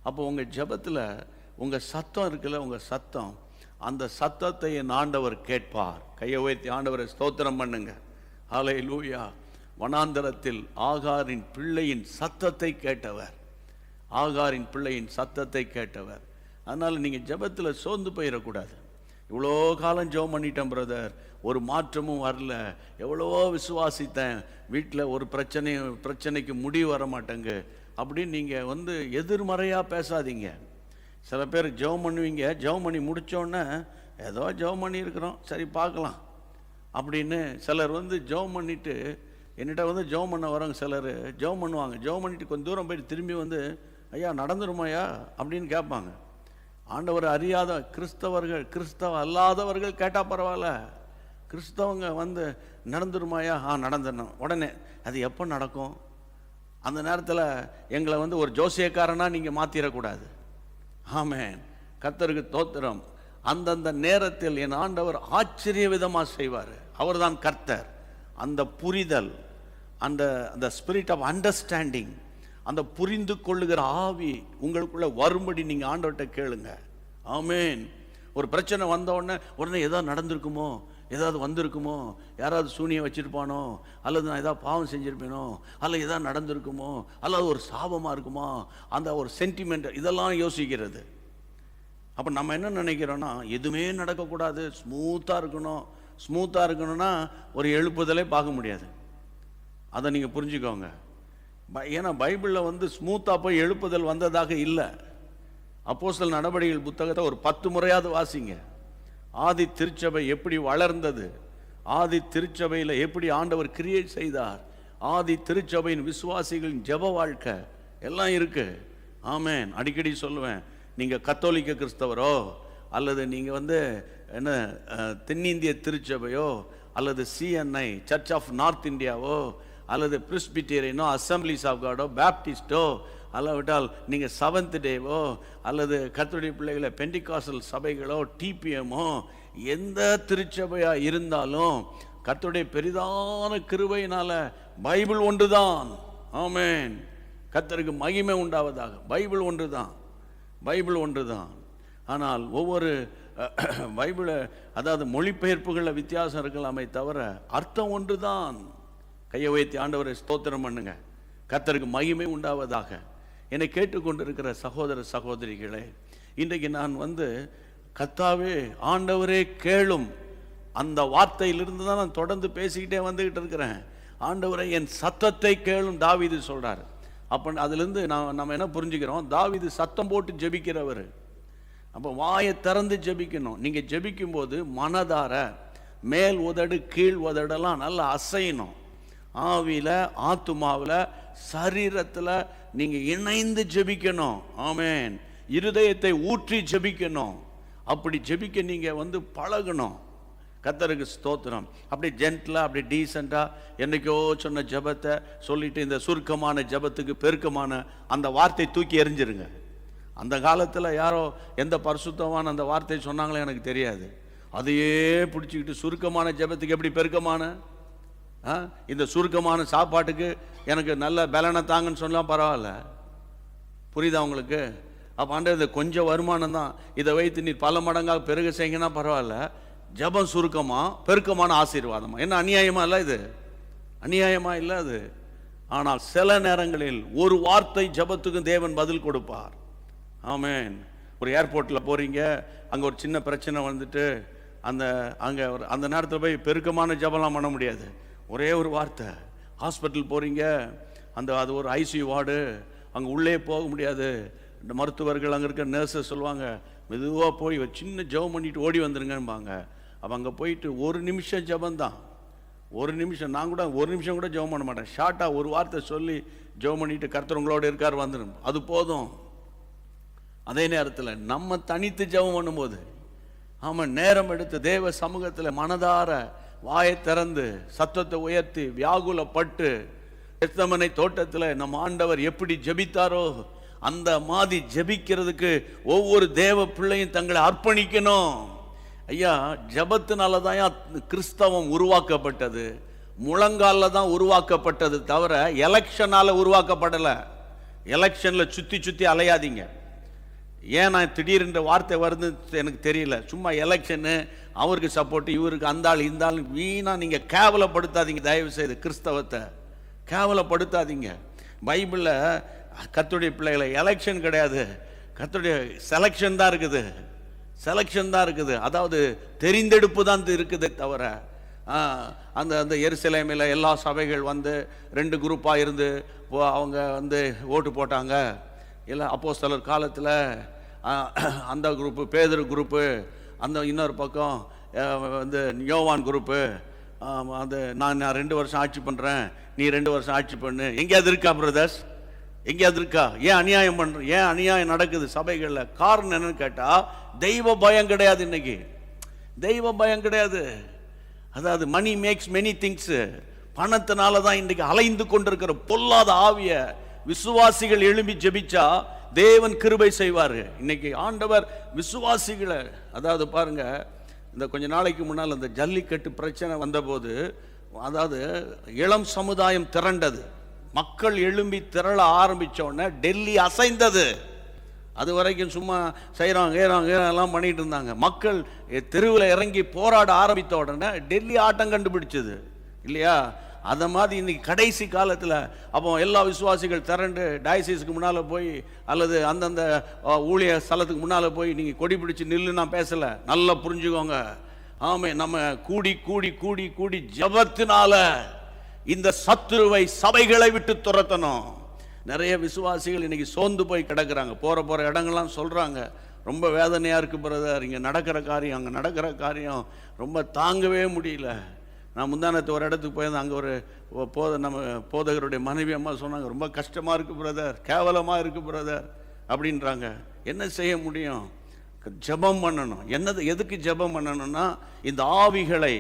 அப்போ உங்கள் ஜெபத்தில் உங்கள் சத்தம் இருக்குல்ல, உங்கள் சத்தம், அந்த சத்தத்தை என் ஆண்டவர் கேட்பார். கையை உயர்த்தி ஆண்டவரை ஸ்தோத்திரம் பண்ணுங்க. ஹல்லேலூயா. வனாந்தரத்தில் ஆகாரின் பிள்ளையின் சத்தத்தை கேட்டவர், ஆகாரின் பிள்ளையின் சத்தத்தை கேட்டவர். அதனால் நீங்கள் ஜெபத்தில் சோர்ந்து போயிடக்கூடாது. இவ்வளோ காலம் ஜெபம் பண்ணிட்டேன் பிரதர், ஒரு மாற்றமும் வரல, எவ்வளோ விசுவாசித்தேன், வீட்டில் ஒரு பிரச்சனைக்கு முடிவு வர மாட்டேங்க அப்படின்னு நீங்கள் எதிர்மறையாக பேசாதீங்க. சில பேர் ஜெபம் பண்ணுவீங்க, ஜெபம் பண்ணி முடித்தோடனே ஏதோ ஜெபம் பண்ணி இருக்கிறோம், சரி பார்க்கலாம் அப்படின்னு சிலர் ஜெபம் பண்ணிவிட்டு என்னிட்ட ஜெபம் பண்ண வரவங்க சிலர் ஜெபம் பண்ணுவாங்க. ஜெபம் பண்ணிவிட்டு கொஞ்சம் தூரம் போயிட்டு திரும்பி ஐயா நடந்துருமாயா அப்படின்னு கேட்பாங்க. ஆண்டவர் அறியாத கிறிஸ்தவ அல்லாதவர்கள் கேட்டால் பரவாயில்ல, கிறிஸ்தவங்க நடந்துருமாயா, நடந்துடணும். உடனே அது எப்போ நடக்கும்? அந்த நேரத்தில் எங்களை ஒரு ஜோசியக்காரனாக நீங்கள் மாற்றிடக்கூடாது. ஆமென். கர்த்தருக்கு தோத்திரம். அந்தந்த நேரத்தில் என் ஆண்டவர் ஆச்சரிய விதமாக செய்வார். அவர் தான் கர்த்தர். அந்த புரிதல், அந்த ஸ்பிரிட் ஆஃப் அண்டர்ஸ்டாண்டிங், அந்த புரிந்து கொள்ளுகிற ஆவி உங்களுக்குள்ள வரும்படி நீங்கள் ஆண்டவர்கிட்ட கேளுங்க. ஆமென். ஒரு பிரச்சனை வந்த உடனே ஏதாவது நடந்திருக்குமோ, ஏதாவது வந்திருக்குமோ, யாராவது சூனியம் வச்சிருப்பானோ, அல்லது நான் ஏதாவது பாவம் செஞ்சிருப்பேனோ, அல்லது ஏதாவது நடந்திருக்குமோ, அல்லது ஒரு சாபமாக இருக்குமா, அந்த ஒரு சென்டிமெண்ட், இதெல்லாம் யோசிக்கிறது. அப்போ நம்ம என்ன நினைக்கிறோன்னா, எதுவுமே நடக்கக்கூடாது, ஸ்மூத்தாக இருக்கணும். ஸ்மூத்தாக இருக்கணும்னா ஒரு எழுப்புதலே பார்க்க முடியாது. அதை நீங்கள் புரிஞ்சுக்கோங்க. ஏன்னா பைபிளில் ஸ்மூத்தாக போய் எழுப்புதல் வந்ததாக இல்லை. அப்போஸ்தலர் நடவடிக்கைகள் புத்தகத்தை ஒரு 10 முறையாவது வாசிங்க. ஆதி திருச்சபை எப்படி வளர்ந்தது, ஆதி திருச்சபையில் எப்படி ஆண்டவர் கிரியேட் செய்தார், ஆதி திருச்சபையின் விசுவாசிகளின் ஜெப வாழ்க்கை எல்லாம் இருக்கு. ஆமென். அடிக்கடி சொல்லுவேன், நீங்கள் கத்தோலிக்க கிறிஸ்தவரோ அல்லது நீங்கள் என்ன தென்னிந்திய திருச்சபையோ அல்லது CNI சர்ச் ஆஃப் நார்த் இந்தியாவோ அல்லது பிரிஸ்பிட்டேரியனோ அசம்பிளிஸ் ஆஃப் காடோ பேப்டிஸ்டோ அல்லாவிட்டால் நீங்கள் செவன்த் டேவோ அல்லது கர்த்தருடைய பிள்ளைகளை பெண்டிகாசல் சபைகளோ TPMோ எந்த திருச்சபையாக இருந்தாலும் கர்த்தருடைய பெரிதான கிருபையினால பைபிள் ஒன்று தான். ஆமென். கர்த்தருக்கு மகிமை உண்டாவதாக. பைபிள் ஒன்று தான், பைபிள் ஒன்று தான். ஆனால் ஒவ்வொரு பைபிளை, அதாவது மொழிபெயர்ப்புகளில் வித்தியாசம் இருக்கலாமே தவிர அர்த்தம் ஒன்று தான். கையை உயர்த்தி ஆண்டவரை ஸ்தோத்திரம் பண்ணுங்க. கர்த்தருக்கு மகிமை உண்டாவதாக. என்னை கேட்டுக்கொண்டிருக்கிற சகோதர சகோதரிகளே, இன்றைக்கு நான் கர்த்தாவே ஆண்டவரே கேளும் அந்த வார்த்தையிலிருந்து தான் நான் தொடர்ந்து பேசிக்கிட்டே வந்துக்கிட்டு இருக்கிறேன். ஆண்டவரை என் சத்தத்தை கேளும் தாவீது சொல்றாரு. அப்போ அதுலேருந்து நம்ம என்ன புரிஞ்சுக்கிறோம், தாவீது சத்தம் போட்டு ஜெபிக்கிறவர். அப்போ வாயை திறந்து ஜெபிக்கணும். நீங்கள் ஜெபிக்கும் போது மனதார மேல் உதடு கீழ் உதடெல்லாம் நல்லா அசையணும். ஆவியில், ஆத்துமாவில், சரீரத்தில் நீங்கள் இணைந்து ஜெபிக்கணும். ஆமென். இருதயத்தை ஊற்றி ஜெபிக்கணும். அப்படி ஜெபிக்க நீங்கள் பழகணும். கர்த்தருக்கு ஸ்தோத்திரம். அப்படி ஜென்டிலாக, அப்படி டீசெண்டாக என்னைக்கோ சொன்ன ஜெபத்தை சொல்லிட்டு இந்த சுருக்கமான ஜெபத்துக்கு பெருக்கமான அந்த வார்த்தை தூக்கி எறிஞ்சிருங்க. அந்த காலத்தில் யாரோ எந்த பரிசுத்தமான அந்த வார்த்தை சொன்னாங்களோ எனக்கு தெரியாது. அதையே பிடிச்சிக்கிட்டு சுருக்கமான ஜெபத்துக்கு எப்படி பெருக்கமான, இந்த சுருக்கமான சாப்பாட்டுக்கு எனக்கு நல்ல பலனை தாங்கன்னு சொன்னால் பரவாயில்ல. புரியுதா உங்களுக்கு? அப்போ ஆண்டவர் இந்த கொஞ்சம் வருமானம் தான், இதை வைத்து நீ பல மடங்காக பெருக செய்யுங்கன்னா பரவாயில்ல. ஜெபம் சுருக்கமா பெருக்கமான ஆசீர்வாதமா? என்ன அநியாயமா இல்லை இது? அநியாயமா இல்லை அது? ஆனால் சில நேரங்களில் ஒரு வார்த்தை ஜெபத்துக்கு தேவன் பதில் கொடுப்பார். ஆமென். ஒரு ஏர்போர்ட்டில் போறீங்க, அங்கே ஒரு சின்ன பிரச்சனை வந்துட்டு அங்கே அந்த நேரத்தில் போய் பெருக்கமான ஜெபம்லாம் பண்ண முடியாது. ஒரே ஒரு வார்த்தை. ஹாஸ்பிட்டல் போறீங்க, அது ஒரு ஐசியூ வார்டு, அங்கே உள்ளே போக முடியாது. இந்த மருத்துவர்கள் அங்கே இருக்க நர்ஸஸ் சொல்லுவாங்க, மெதுவாக போய் ஒரு சின்ன ஜெபம் பண்ணிட்டு ஓடி வந்துருங்கம்பாங்க. அப்போ அங்கே போயிட்டு ஒரு நிமிஷம் ஜெபந்தான், ஒரு நிமிஷம். நான் கூட ஒரு நிமிஷம் கூட ஜெபம் பண்ண மாட்டேன். ஷார்ட்டாக ஒரு வார்த்தை சொல்லி ஜெபம் பண்ணிட்டு கர்த்தர் உங்களோட இருக்கார் வந்துடும், அது போதும். அதே நேரத்தில் நம்ம தனித்து ஜெபம் பண்ணும்போது, ஆமாம், நேரம் எடுத்து தேவ சமூகத்தில் மனதார வாயை திறந்து சத்தத்தை உயர்த்தி வியாகுலப்பட்டு, கெத்செமனே தோட்டத்தில் நம்ம ஆண்டவர் எப்படி ஜெபித்தாரோ அந்த மாதிரி ஜெபிக்கிறதுக்கு ஒவ்வொரு தேவ பிள்ளையும் தங்களை அர்ப்பணிக்கணும். ஐயா, ஜெபத்தினால தான் கிறிஸ்தவம் உருவாக்கப்பட்டது, முழங்காலில் தான் உருவாக்கப்பட்டது தவிர எலெக்ஷனால உருவாக்கப்படலை. எலெக்ஷனில் சுற்றி சுற்றி அலையாதீங்க. ஏன் நான் திடீர்ன்ற வார்த்தை வருது எனக்கு தெரியல. சும்மா எலெக்ஷனு, அவருக்கு சப்போர்ட், இவருக்கு அந்த ஆள் இந்த ஆள், வீணாக நீங்கள் கேவலப்படுத்தாதீங்க. தயவு செய்து கிறிஸ்தவத்தை கேவலப்படுத்தாதீங்க. பைபிளில் கர்த்தருடைய பிள்ளைகளை எலெக்ஷன் கிடையாது, கர்த்தருடைய செலெக்ஷன் தான் இருக்குது. செலெக்ஷன் தான் இருக்குது. அதாவது தெரிந்தெடுப்பு தான் இருக்குது தவிர அந்த எருசலேமில் எல்லா சபைகள் வந்து 2 குரூப்பாக இருந்து அவங்க ஓட்டு போட்டாங்க. இல்லை அப்போஸ்தலர் காலத்தில் அந்த குரூப்பு பேதுரு குரூப்பு, அந்த இன்னொரு பக்கம் யோவான் குரூப்பு, நான் 2 வருஷம் ஆட்சி பண்ணுறேன், நீ 2 வருஷம் ஆட்சி பண்ணு. எங்கேயாவது இருக்கா பிரதர்ஸ்? எங்கேயாவது இருக்கா? ஏன் அநியாயம் பண்ணுற, ஏன் அநியாயம் நடக்குது சபைகளில்? காரணம் என்னன்னு கேட்டால் தெய்வ பயம் கிடையாது. இன்னைக்கு தெய்வ பயம் கிடையாது. அதாவது மணி மேக்ஸ் மெனி திங்ஸ். பணத்தினால தான் இன்றைக்கு அலைந்து கொண்டிருக்கிற பொல்லாத ஆவிய விசுவாசிகள் எழும்பி ஜெபிச்சா தேவன் கிருபை செய்வார். இன்னைக்கு ஆண்டவர் விசுவாசிகளை, அதாவது பாருங்க, இந்த கொஞ்ச நாளைக்கு முன்னால் இந்த ஜல்லிக்கட்டு பிரச்சனை வந்தபோது, அதாவது இளம் சமுதாயம் திரண்டது, மக்கள் எழும்பி திரள ஆரம்பித்த உடனே டெல்லி அசைந்தது. அது வரைக்கும் சும்மா செய்கிறாங்க எல்லாம் பண்ணிட்டு இருந்தாங்க. மக்கள் தெருவில் இறங்கி போராட ஆரம்பித்த உடனே டெல்லி ஆட்டம் கண்டுபிடிச்சது இல்லையா? அதை மாதிரி இன்னைக்கு கடைசி காலத்தில் அப்போ எல்லா விசுவாசிகள் திரண்டு டயசிஸ்க்கு முன்னால் போய் அல்லது அந்தந்த ஊழிய ஸ்தலத்துக்கு முன்னால் போய் நீங்கள் கொடி பிடிச்சி நில்லு, நான் பேசலை, நல்லா புரிஞ்சுக்கோங்க. ஆமே, நம்ம கூடி கூடி கூடி கூடி ஜெபத்தினால இந்த சத்துருவை சபைகளை விட்டு துரத்தணும். நிறைய விசுவாசிகள் இன்னைக்கு சோர்ந்து போய் கிடக்குறாங்க. போகிற இடங்கள்லாம் சொல்கிறாங்க, ரொம்ப வேதனையாக இருக்குது பிரதர், இங்கே நடக்கிற காரியம் அங்கே நடக்கிற காரியம் ரொம்ப தாங்கவே முடியல. நான் முந்தானத்து ஒரு இடத்துக்கு போயிருந்தேன், அங்கே ஒரு நம்ம போதகருடைய மனைவி அம்மா சொன்னாங்க, ரொம்ப கஷ்டமாக இருக்குது பிரதர், கேவலமாக இருக்குது பிரதர் அப்படின்றாங்க. என்ன செய்ய முடியும்? ஜெபம் பண்ணணும். எதுக்கு ஜெபம் பண்ணணும்னா இந்த ஆவிகளை,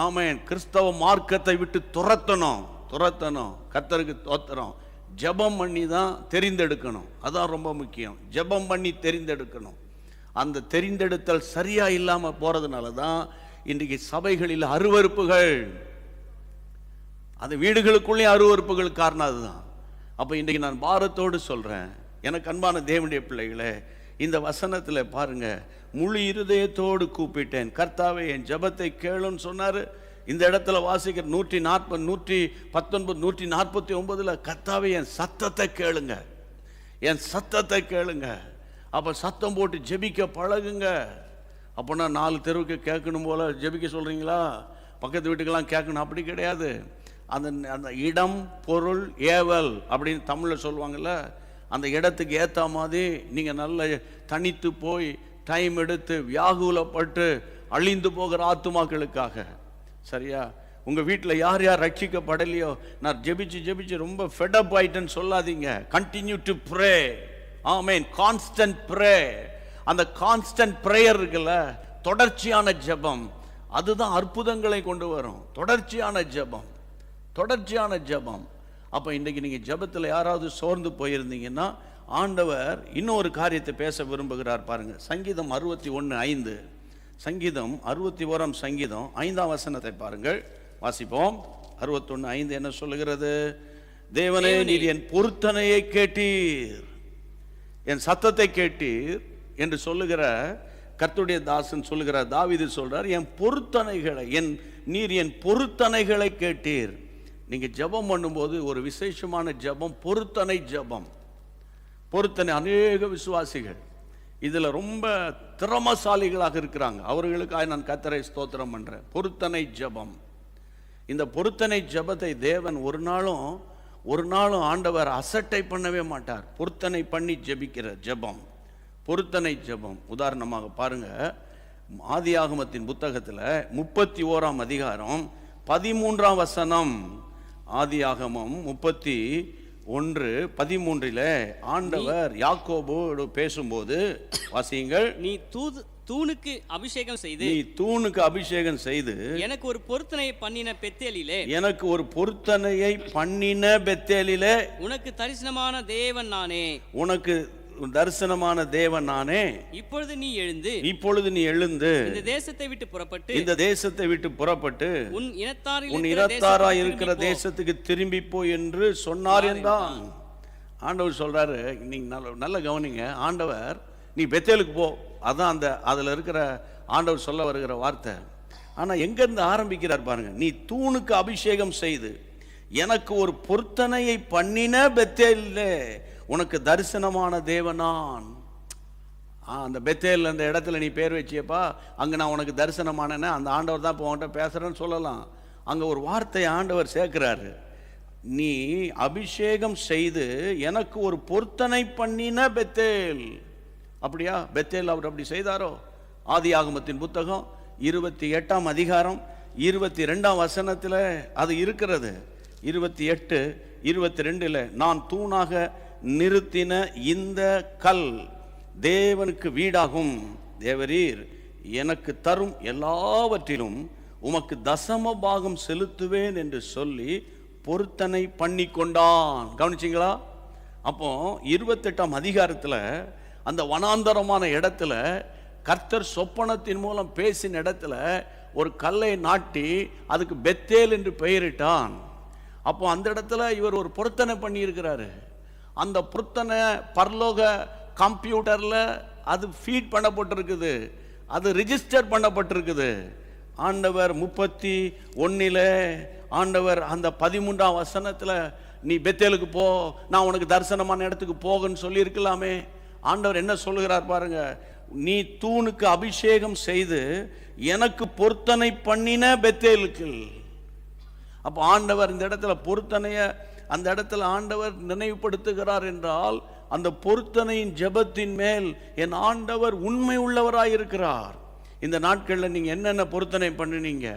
ஆமென், கிறிஸ்தவ மார்க்கத்தை விட்டு துரத்தணும். கர்த்தருக்கு தோத்திரம். ஜெபம் பண்ணி தான் தெரிந்தெடுக்கணும். அதான் ரொம்ப முக்கியம். ஜெபம் பண்ணி தெரிந்தெடுக்கணும். அந்த தெரிந்தெடுத்தல் சரியா இல்லாமல் போறதுனால தான் இன்றைக்கு சபைகளில் அருவருப்புகள், அந்த வீடுகளுக்குள்ளே அருவருப்புகள் காரணம் அதுதான். அப்போ இன்றைக்கு நான் பாரத்தோடு சொல்றேன், எனக்கு அன்பான தேவனுடைய பிள்ளைகளே, இந்த வசனத்தில் பாருங்க, முழு இருதயத்தோடு கூப்பிட்டேன், கர்த்தாவே என் ஜெபத்தை கேளுன்னு சொன்னாரு. இந்த இடத்துல வாசிக்கிற 119 149 கர்த்தாவே என் சத்தத்தை கேளுங்க, என் சத்தத்தை கேளுங்க. அப்போ சத்தம் போட்டு ஜெபிக்க பழகுங்க. அப்போனா 4 தெருவுக்கு கேட்கணும் போல ஜெபிக்க சொல்றீங்களா? பக்கத்து வீட்டுக்கெல்லாம் கேட்கணும் அப்படி கிடையாது. அந்த இடம் பொருள் ஏவல் அப்படின்னு தமிழில் சொல்லுவாங்கல்ல, அந்த இடத்துக்கு ஏற்ற மாதிரி நீங்கள் நல்ல தனித்து போய் டைம் எடுத்து வியாகுலப்பட்டு அழிந்து போகிற ஆத்துமாக்களுக்காக, சரியா? உங்கள் வீட்டில் யார் யார் ரட்சிக்கப்படலையோ, நான் ஜெபிச்சு ரொம்ப ஃபெடப் ஆயிட்டேன்னு சொல்லாதீங்க. Continue to pray. Amen. Constant pray. அந்த கான்ஸ்டன்ட் ப்ரேயர் இருக்குல்ல, தொடர்ச்சியான ஜெபம், அதுதான் அற்புதங்களை கொண்டு வரும். தொடர்ச்சியான ஜெபம், தொடர்ச்சியான ஜெபம். அப்போ இன்றைக்கி நீங்கள் ஜெபத்தில் யாராவது சோர்ந்து போயிருந்தீங்கன்னா ஆண்டவர் இன்னொரு காரியத்தை பேச விரும்புகிறார். பாருங்க, சங்கீதம் 61:5. சங்கீதம் 61 சங்கீதம் 5ஆம் வசனத்தை பாருங்கள், வாசிப்போம். 61:5 என்ன சொல்லுகிறது? தேவனே, நீர் என் பொருத்தனையை கேட்டீர், என் சத்தத்தை கேட்டீர் என்று சொல்லுகிற கர்த்தருடைய தாசன் சொல்லுகிறார். தாவீது சொல்றார், என் பொருத்தனைகளை, நீர் என் பொருத்தனைகளை கேட்டீர். நீங்க ஜெபம் பண்ணும்போது ஒரு விசேஷமான ஜெபம், பொருத்தனை ஜெபம். பொருத்தனை, அநேக விசுவாசிகள் இதுல ரொம்ப திறமசாலிகளாக இருக்கிறாங்க. அவர்களுக்காக நான் கர்த்தரை ஸ்தோத்திரம் பண்றேன். பொருத்தனை ஜெபம். இந்த பொருத்தனை ஜெபத்தை தேவன் ஒரு நாளும் ஆண்டவர் அசட்டை பண்ணவே மாட்டார். பொருத்தனை பண்ணி ஜெபிக்கிற ஜெபம், பொருத்தனை ஜெபம். உதாரணமாக பாருங்க, ஆதியாகமத்தின் புத்தகத்தில் 31ஆம் அதிகாரம் 13ஆம் வசனம். ஆதியாகமம் 31:13 ஆண்டவர் யாக்கோபோடு பேசும்போது வாசியுங்கள். நீ தூணுக்கு அபிஷேகம் செய்து, நீ தூணுக்கு அபிஷேகம் செய்து எனக்கு ஒரு பொருத்தனையை பண்ணின பெத்தேலிலே, எனக்கு ஒரு பொருத்தனையை பண்ணின பெத்தேலிலே உனக்கு தரிசனமான தேவன் நானே, உனக்கு தரிசனமான தேவன் நானே. இப்பொழுது நீ எழுந்து இந்த தேசத்தை விட்டு புறப்பட்டு உன் இனத்தாராய் இருக்கிற தேசத்துக்கு திரும்பி போ என்று சொன்னார் என்றான். ஆண்டவர் சொல்றாரு, நீங்க நல்ல கவனிங்க. ஆண்டவர், நீ பெத்தேலுக்கு போ, அதான் அதுல இருக்கிற ஆண்டவர் சொல்ல வருகிற வார்த்தை. ஆனா எங்க இருந்து ஆரம்பிக்கிறார் பாருங்க. நீ தூணுக்கு அபிஷேகம் செய்து எனக்கு ஒரு பொருத்தனையை பண்ணின பெத்தேலிலே உனக்கு தரிசனமான தேவனான். அந்த பெத்தேல் அந்த இடத்துல நீ பேர் வச்சியப்பா, அங்கே நான் உனக்கு தரிசனமானேன்னா அந்த ஆண்டவர் தான் இப்போ உன்கிட்ட பேசுகிறேன்னு சொல்லலாம். அங்கே ஒரு வார்த்தையை ஆண்டவர் சேர்க்கிறாரு. நீ அபிஷேகம் செய்து எனக்கு ஒரு பொருத்தனை பண்ணின பெத்தேல். அப்படியா? பெத்தேல் அவர் அப்படி செய்தாரோ? ஆதியாகமத்தின் புத்தகம் 28ஆம் அதிகாரம் 22ஆம் வசனத்தில் அது இருக்கிறது. 28:22 நான் தூணாக நிறுத்தின இந்த கல் தேவனுக்கு வீடாகும். தேவரீர் எனக்கு தரும் எல்லாவற்றிலும் உமக்கு தசம பாகம் செலுத்துவேன் என்று சொல்லி பொருத்தனை பண்ணி கொண்டான். கவனிச்சிங்களா? அப்போ 28ஆம் அதிகாரத்தில் அந்த வனாந்தரமான இடத்துல கர்த்தர் சொப்பனத்தின் மூலம் பேசின இடத்துல ஒரு கல்லை நாட்டி அதுக்கு பெத்தேல் என்று பெயரிட்டான். அப்போ அந்த இடத்துல இவர் ஒரு பொருத்தனை பண்ணி இருக்கிறாரு. அந்த பொருத்தனை பரலோக கம்ப்யூட்டர்ல அது ஃபீட் பண்ணப்பட்டிருக்குது, அது ரிஜிஸ்டர் பண்ணப்பட்டிருக்குது. ஆண்டவர் 31 ஆண்டவர் அந்த 13ஆம் வசனத்துல நீ பெத்தேலுக்கு போ, நான் உனக்கு தரிசனமான இடத்துக்கு போகன்னு சொல்லி இருக்கலாமே. ஆண்டவர் என்ன சொல்லுகிறார் பாருங்க, நீ தூணுக்கு அபிஷேகம் செய்து எனக்கு பொருத்தனை பண்ணின பெத்தேலுக்கு. அப்போ ஆண்டவர் இந்த இடத்துல பொருத்தனைய அந்த இடத்துல ஆண்டவர் நினைவுபடுத்துகிறார் என்றால் அந்த பொருத்தனையின் ஜெபத்தின் மேல் என் ஆண்டவர் உண்மை உள்ளவராயிருக்கிறார். இந்த நாட்களில் நீங்க என்னென்ன பொருத்தனை பண்ணினீங்க?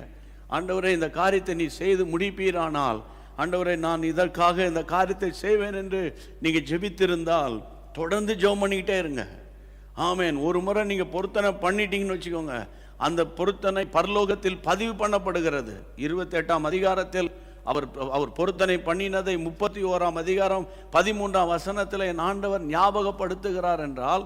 ஆண்டவரே, இந்த காரியத்தை நீ செய்து முடிப்பீரானால், ஆண்டவரே நான் இதற்காக இந்த காரியத்தை செய்வேன் என்று நீங்க ஜெபித்திருந்தால் தொடர்ந்து ஜெபம் பண்ணிக்கிட்டே இருங்க. ஆமேன். ஒரு முறை நீங்க பொருத்தனை பண்ணிட்டீங்கன்னு வச்சுக்கோங்க, அந்த பொருத்தனை பரலோகத்தில் பதிவு பண்ணப்படுகிறது. 28ஆம் அதிகாரத்தில் அவர் பொருத்தனை பண்ணினதை 31ஆம் அதிகாரம் 13ஆம் வசனத்தில் என் ஆண்டவர் ஞாபகப்படுத்துகிறார் என்றால்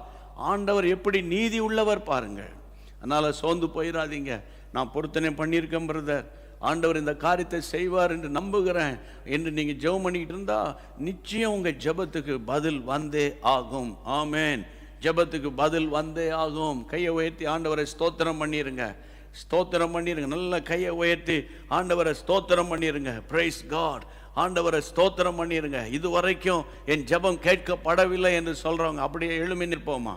ஆண்டவர் எப்படி நீதி உள்ளவர் பாருங்கள். அதனால சோர்ந்து போயிடாதீங்க. நான் பொருத்தனை பண்ணியிருக்கேன் பிரதர், ஆண்டவர் இந்த காரியத்தை செய்வார் என்று நம்புகிறேன் என்று நீங்க ஜெபம் பண்ணிக்கிட்டு இருந்தா நிச்சயம் உங்க ஜெபத்துக்கு பதில் வந்தே ஆகும். ஆமேன். ஜெபத்துக்கு பதில் வந்தே ஆகும். கையை உயர்த்தி ஆண்டவரை ஸ்தோத்திரம் பண்ணிருங்க, ஸ்தோத்திரம் பண்ணிருங்க. நல்ல கையை உயர்த்தி ஆண்டவரை ஸ்தோத்திரம் பண்ணிருங்க. Praise God. ஆண்டவரை ஸ்தோத்திரம் பண்ணிருங்க. இதுவரைக்கும் என் ஜெபம் கேட்கப்படவில்லை என்று சொல்றவங்க அப்படியே எழுமி நிற்போமா?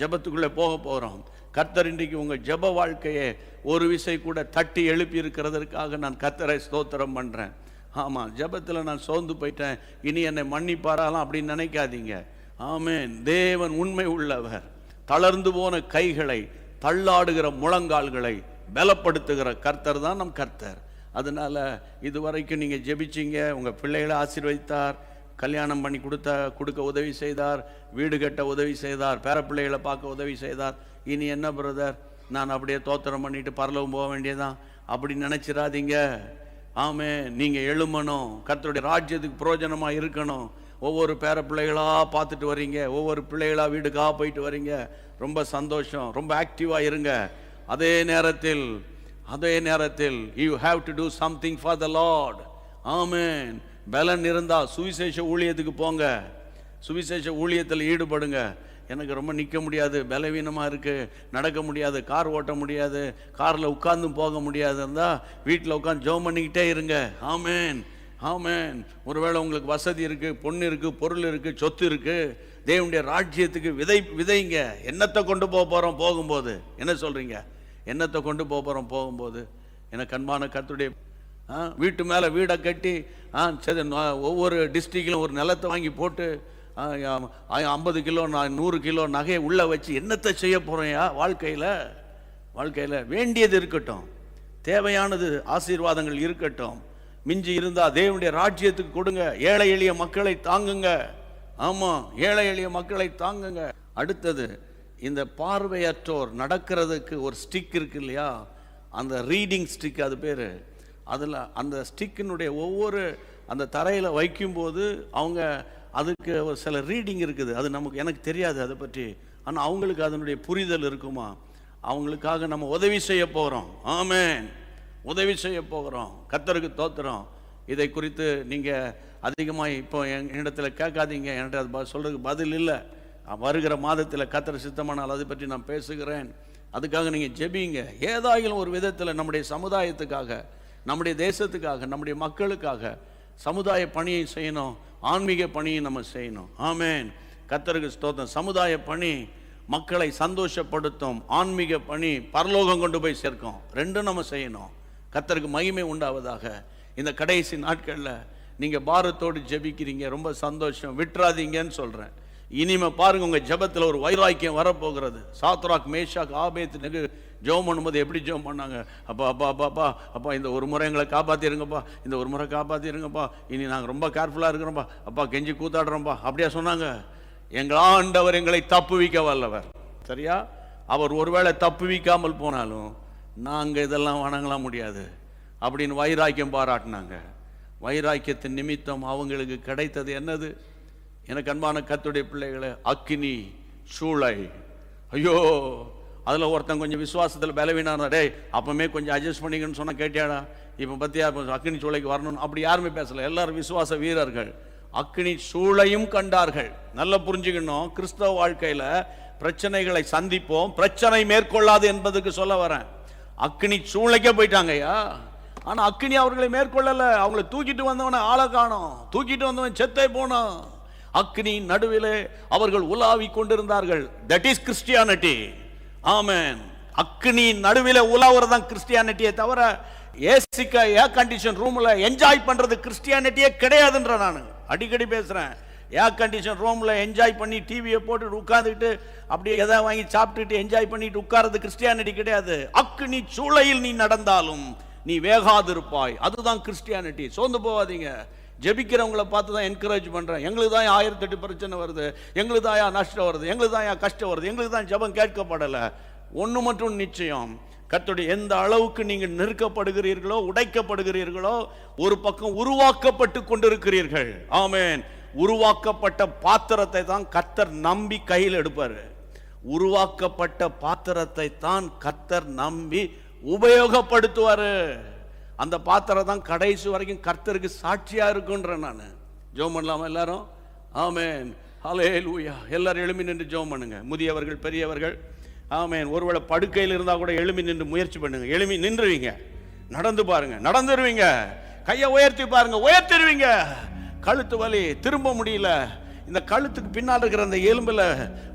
ஜெபத்துக்குள்ளே போக போறோம். கர்த்தர் இன்றைக்கு உங்க ஜெப வாழ்க்கையை ஒரு விசை கூட தட்டி எழுப்பி இருக்கிறதற்காக நான் கர்த்தரை ஸ்தோத்திரம் பண்றேன். ஆமா, ஜெபத்தில் நான் சோர்ந்து போயிட்டேன், இனி என்னை மன்னிப்பாராலாம் அப்படின்னு நினைக்காதீங்க. ஆமென். தேவன் உண்மை உள்ளவர். தளர்ந்து போன கைகளை, தள்ளாடுகிற முழங்கால்களை பலப்படுத்துகிற கர்த்தர் தான் நம் கர்த்தர். அதனால இதுவரைக்கும் நீங்க ஜெபிச்சிங்க, உங்க பிள்ளைகளை ஆசீர்வதித்தார், கல்யாணம் பண்ணி கொடுக்க உதவி செய்தார், வீடு கட்ட உதவி செய்தார், பேர பிள்ளைகளை பார்க்க உதவி செய்தார். இனி என்ன பிரதர், நான் அப்படியே தோத்திரம் பண்ணிட்டு பரலோகம் போக வேண்டியதான் அப்படி நினைச்சிடாதீங்க. ஆமே, நீங்க எழுமணும், கர்த்தருடைய ராஜ்யத்துக்கு பிரயோஜனமா இருக்கணும். ஒவ்வொரு பேர பிள்ளைகளா பார்த்துட்டு வர்றீங்க, ஒவ்வொரு பிள்ளைகளா வீடுக்கா போயிட்டு வர்றீங்க. ரொம்ப சந்தோஷம், ரொம்ப ஆக்டிவா இருங்க. அதே நேரத்தில் you have to do something for the Lord. ஆமென். பலன் இருந்தா சுவிசேஷ ஊழியத்துக்கு போங்க, சுவிசேஷ ஊழியத்தில் ஈடுபடுங்க. எனக்கு ரொம்ப நிற்க முடியாது, பலவீனமாக இருக்குது, நடக்க முடியாது, கார் ஓட்ட முடியாது, காரில் உட்கார்ந்து போக முடியாது இருந்தால் வீட்டில் உட்காந்து ஜெபம் பண்ணிக்கிட்டே இருங்க. ஆமென், ஆமென். ஒருவேளை உங்களுக்கு வசதி இருக்குது, பொண்ணு இருக்குது, பொருள் இருக்குது, சொத்து இருக்குது, தேவனுடைய ராஜ்யத்துக்கு விதைங்க. என்னத்தை கொண்டு போகிறோம் போகும்போது? என்ன சொல்கிறீங்க? என்னத்தை கொண்டு போகிறோம் போகும்போது? எனக்கு அன்பான கர்த்தருடைய வீட்டு மேலே வீடை கட்டி ஒவ்வொரு டிஸ்ட்ரிக்ட்லையும் ஒரு நிலத்தை வாங்கி போட்டு 50 கிலோ 100 கிலோ நகையை உள்ளே வச்சு என்னத்தை செய்ய போகிறோம்யா? வாழ்க்கையில் வேண்டியது இருக்கட்டும், தேவையானது ஆசீர்வாதங்கள் இருக்கட்டும், மிஞ்சி இருந்தால் தேவனுடைய ராஜ்யத்துக்கு கொடுங்க. ஏழை எளிய மக்களை தாங்குங்க. ஆமாம், ஏழை எளிய மக்களை தாங்குங்க. அடுத்தது, இந்த பார்வையற்றோர் நடக்கிறதுக்கு ஒரு ஸ்டிக் இருக்கு இல்லையா, அந்த ரீடிங் ஸ்டிக் அது பேர். அதில் அந்த ஸ்டிக்கினுடைய ஒவ்வொரு அந்த தரையில் வைக்கும்போது அவங்க அதுக்கு ஒரு சில ரீடிங் இருக்குது. அது எனக்கு தெரியாது அதை பற்றி, ஆனால் அவங்களுக்கு அதனுடைய புரிதல் இருக்குமா? அவங்களுக்காக நம்ம உதவி செய்ய போகிறோம். ஆமென், உதவி செய்ய போகிறோம். கர்த்தருக்கு தோத்திரம். இதை குறித்து நீங்கள் அதிகமாக இப்போ என்னிடத்தில் கேட்காதீங்க, என்கிட்ட அது சொல்கிறதுக்கு பதில் இல்லை. வருகிற மாதத்தில் கர்த்தர் சித்தமானால் அதை பற்றி நான் பேசுகிறேன். அதுக்காக நீங்கள் ஜெபிங்க. ஏதாயிலும் ஒரு விதத்தில் நம்முடைய சமுதாயத்துக்காக, நம்முடைய தேசத்துக்காக, நம்முடைய மக்களுக்காக சமுதாய பணியை செய்யணும், ஆன்மீக பணியை நம்ம செய்யணும். ஆமென், கர்த்தருக்கு ஸ்தோத்திரம். சமுதாய பணி மக்களை சந்தோஷப்படுத்தும், ஆன்மீக பணி பரலோகம் கொண்டு போய் சேர்க்கும். ரெண்டும் நம்ம செய்யணும். கர்த்தருக்கு மகிமை உண்டாவதாக. இந்த கடைசி நாட்களில் நீங்கள் பாரத்தோடு ஜெபிக்கிறீங்க, ரொம்ப சந்தோஷம். விட்டுறாதீங்கன்னு சொல்கிறேன். இனிமே பாருங்க, உங்கள் ஜெபத்தில் ஒரு வைராக்கியம் வரப்போகிறது. சாத்ராக், மேஷாக், ஆபேத்நேகோ ஜெபம் பண்ணும்போது எப்படி ஜெபம் பண்ணாங்க? அப்பா அப்பா அப்பா அப்பா அப்பா இந்த ஒரு முறை எங்களை காப்பாற்றிருங்கப்பா, இந்த ஒரு முறை காப்பாற்றிருங்கப்பா, இனி நாங்கள் ரொம்ப கேர்ஃபுல்லாக இருக்கிறோம்ப்பா, அப்பா கெஞ்சி கூத்தாடுறோம்ப்பா, அப்படியா சொன்னாங்க? எங்கள் ஆண்டவர் எங்களை தப்புவிக்க வல்லவர். சரியா? அவர் ஒருவேளை தப்புவிக்காமல் போனாலும் நாங்கள் இதெல்லாம் வணங்கலாம் முடியாது அப்படின்னு வைராக்கியம் பாராட்டினாங்க. வைராக்கியத்தின் நிமித்தம் அவங்களுக்கு கிடைத்தது என்னது? எனக்கு அன்பான கர்த்தருடைய பிள்ளைகளை, அக்கினி சூளை. ஐயோ, அதில் ஒருத்தன் கொஞ்சம் விசுவாசத்தில் பலவீனான, டே அப்பவுமே கொஞ்சம் அட்ஜஸ்ட் பண்ணிக்கணும்னு சொன்னால் கேட்டியாடா? இப்போ பற்றியா அக்கினி சூளைக்கு வரணும்னு அப்படி யாருமே பேசலை. எல்லாரும் விசுவாச வீரர்கள். அக்கினி சூளையும் கண்டார்கள். நல்லா புரிஞ்சுக்கணும், கிறிஸ்தவ வாழ்க்கையில் பிரச்சனைகளை சந்திப்போம், பிரச்சனை மேற்கொள்ளாது என்பதுக்கு சொல்ல வரேன். அக்கினி சூளைக்கே போயிட்டாங்கய்யா, ஆனால் அக்கினி அவர்களை மேற்கொள்ளலை. அவங்களை தூக்கிட்டு வந்தவனை ஆளை காணோம், தூக்கிட்டு வந்தவன் செத்தை போனான். அக்கினி நடுவிலே அவர்கள் உலாவி கொண்டிருந்தார்கள். That is Christianity. ஆமென். அக்கினி நடுவிலே உலாவுறதான் கிறிஸ்டியானிட்டியே தவிர ஏசிக்க ஏர் கண்டிஷன் ரூம்ல என்ஜாய் பண்றது கிறிஸ்டியானிட்டியே கிடையாதுன்ற நான் அடிக்கடி பேசுறேன். ஏர் கண்டிஷன் ரூம்ல என்ஜாய் பண்ணி டிவியை போட்டு உட்கார்ந்துட்டு அப்படியே எதாவது வாங்கி சாப்பிட்டுட்டு என்ஜாய் பண்ணிட்டு உட்கார்றது கிறிஸ்டியானிட்டி கிடையாது. அக்கினி சூளையில் நீ நடந்தாலும் நீ வேகாதிருப்பாய், அதுதான் கிறிஸ்டியானிட்டி. சோர்ந்து போகாதீங்க. ஜெபிக்கிறவங்களை பார்த்து தான் என்கரேஜ் பண்ணுறேன். எங்களுக்கு தான் 1008 பிரச்சனை வருது, எங்களுக்கு தான் நஷ்டம் வருது, எங்களுக்கு தான் கஷ்டம் வருது, எங்களுக்கு தான் ஜெபம் கேட்கப்படலை. ஒன்று மட்டும் நிச்சயம், கர்த்தருடைய எந்த அளவுக்கு நீங்கள் நெருக்கப்படுகிறீர்களோ, உடைக்கப்படுகிறீர்களோ, ஒரு பக்கம் உருவாக்கப்பட்டு கொண்டிருக்கிறீர்கள். ஆமென். உருவாக்கப்பட்ட பாத்திரத்தை தான் கர்த்தர் நம்பி கையில் எடுப்பார். உருவாக்கப்பட்ட பாத்திரத்தை தான் கர்த்தர் நம்பி உபயோகப்படுத்துவார். அந்த பாத்திரம் தான் கடைசி வரைக்கும் கர்த்தருக்கு சாட்சியா இருக்குன்ற நான். ஜெபம் பண்ணலாமா எல்லாரும்? ஆமென், ஹல்லேலூயா. எல்லாரும் எழும்பி நின்று ஜெபம் பண்ணுங்க. முதியவர்கள், பெரியவர்கள். ஆமென். ஒருவேளை படுக்கையில் இருந்தா கூட எழும்பி நின்று முயற்சி பண்ணுங்க. எழும்பி நின்றுவீங்க, நடந்து பாருங்க, நடந்துருவீங்க. கையை உயர்த்தி பாருங்க, உயர்த்திடுவீங்க. கழுத்து வலி, திரும்ப முடியல, இந்த கழுத்துக்கு பின்னால் இருக்கிற அந்த எலும்புல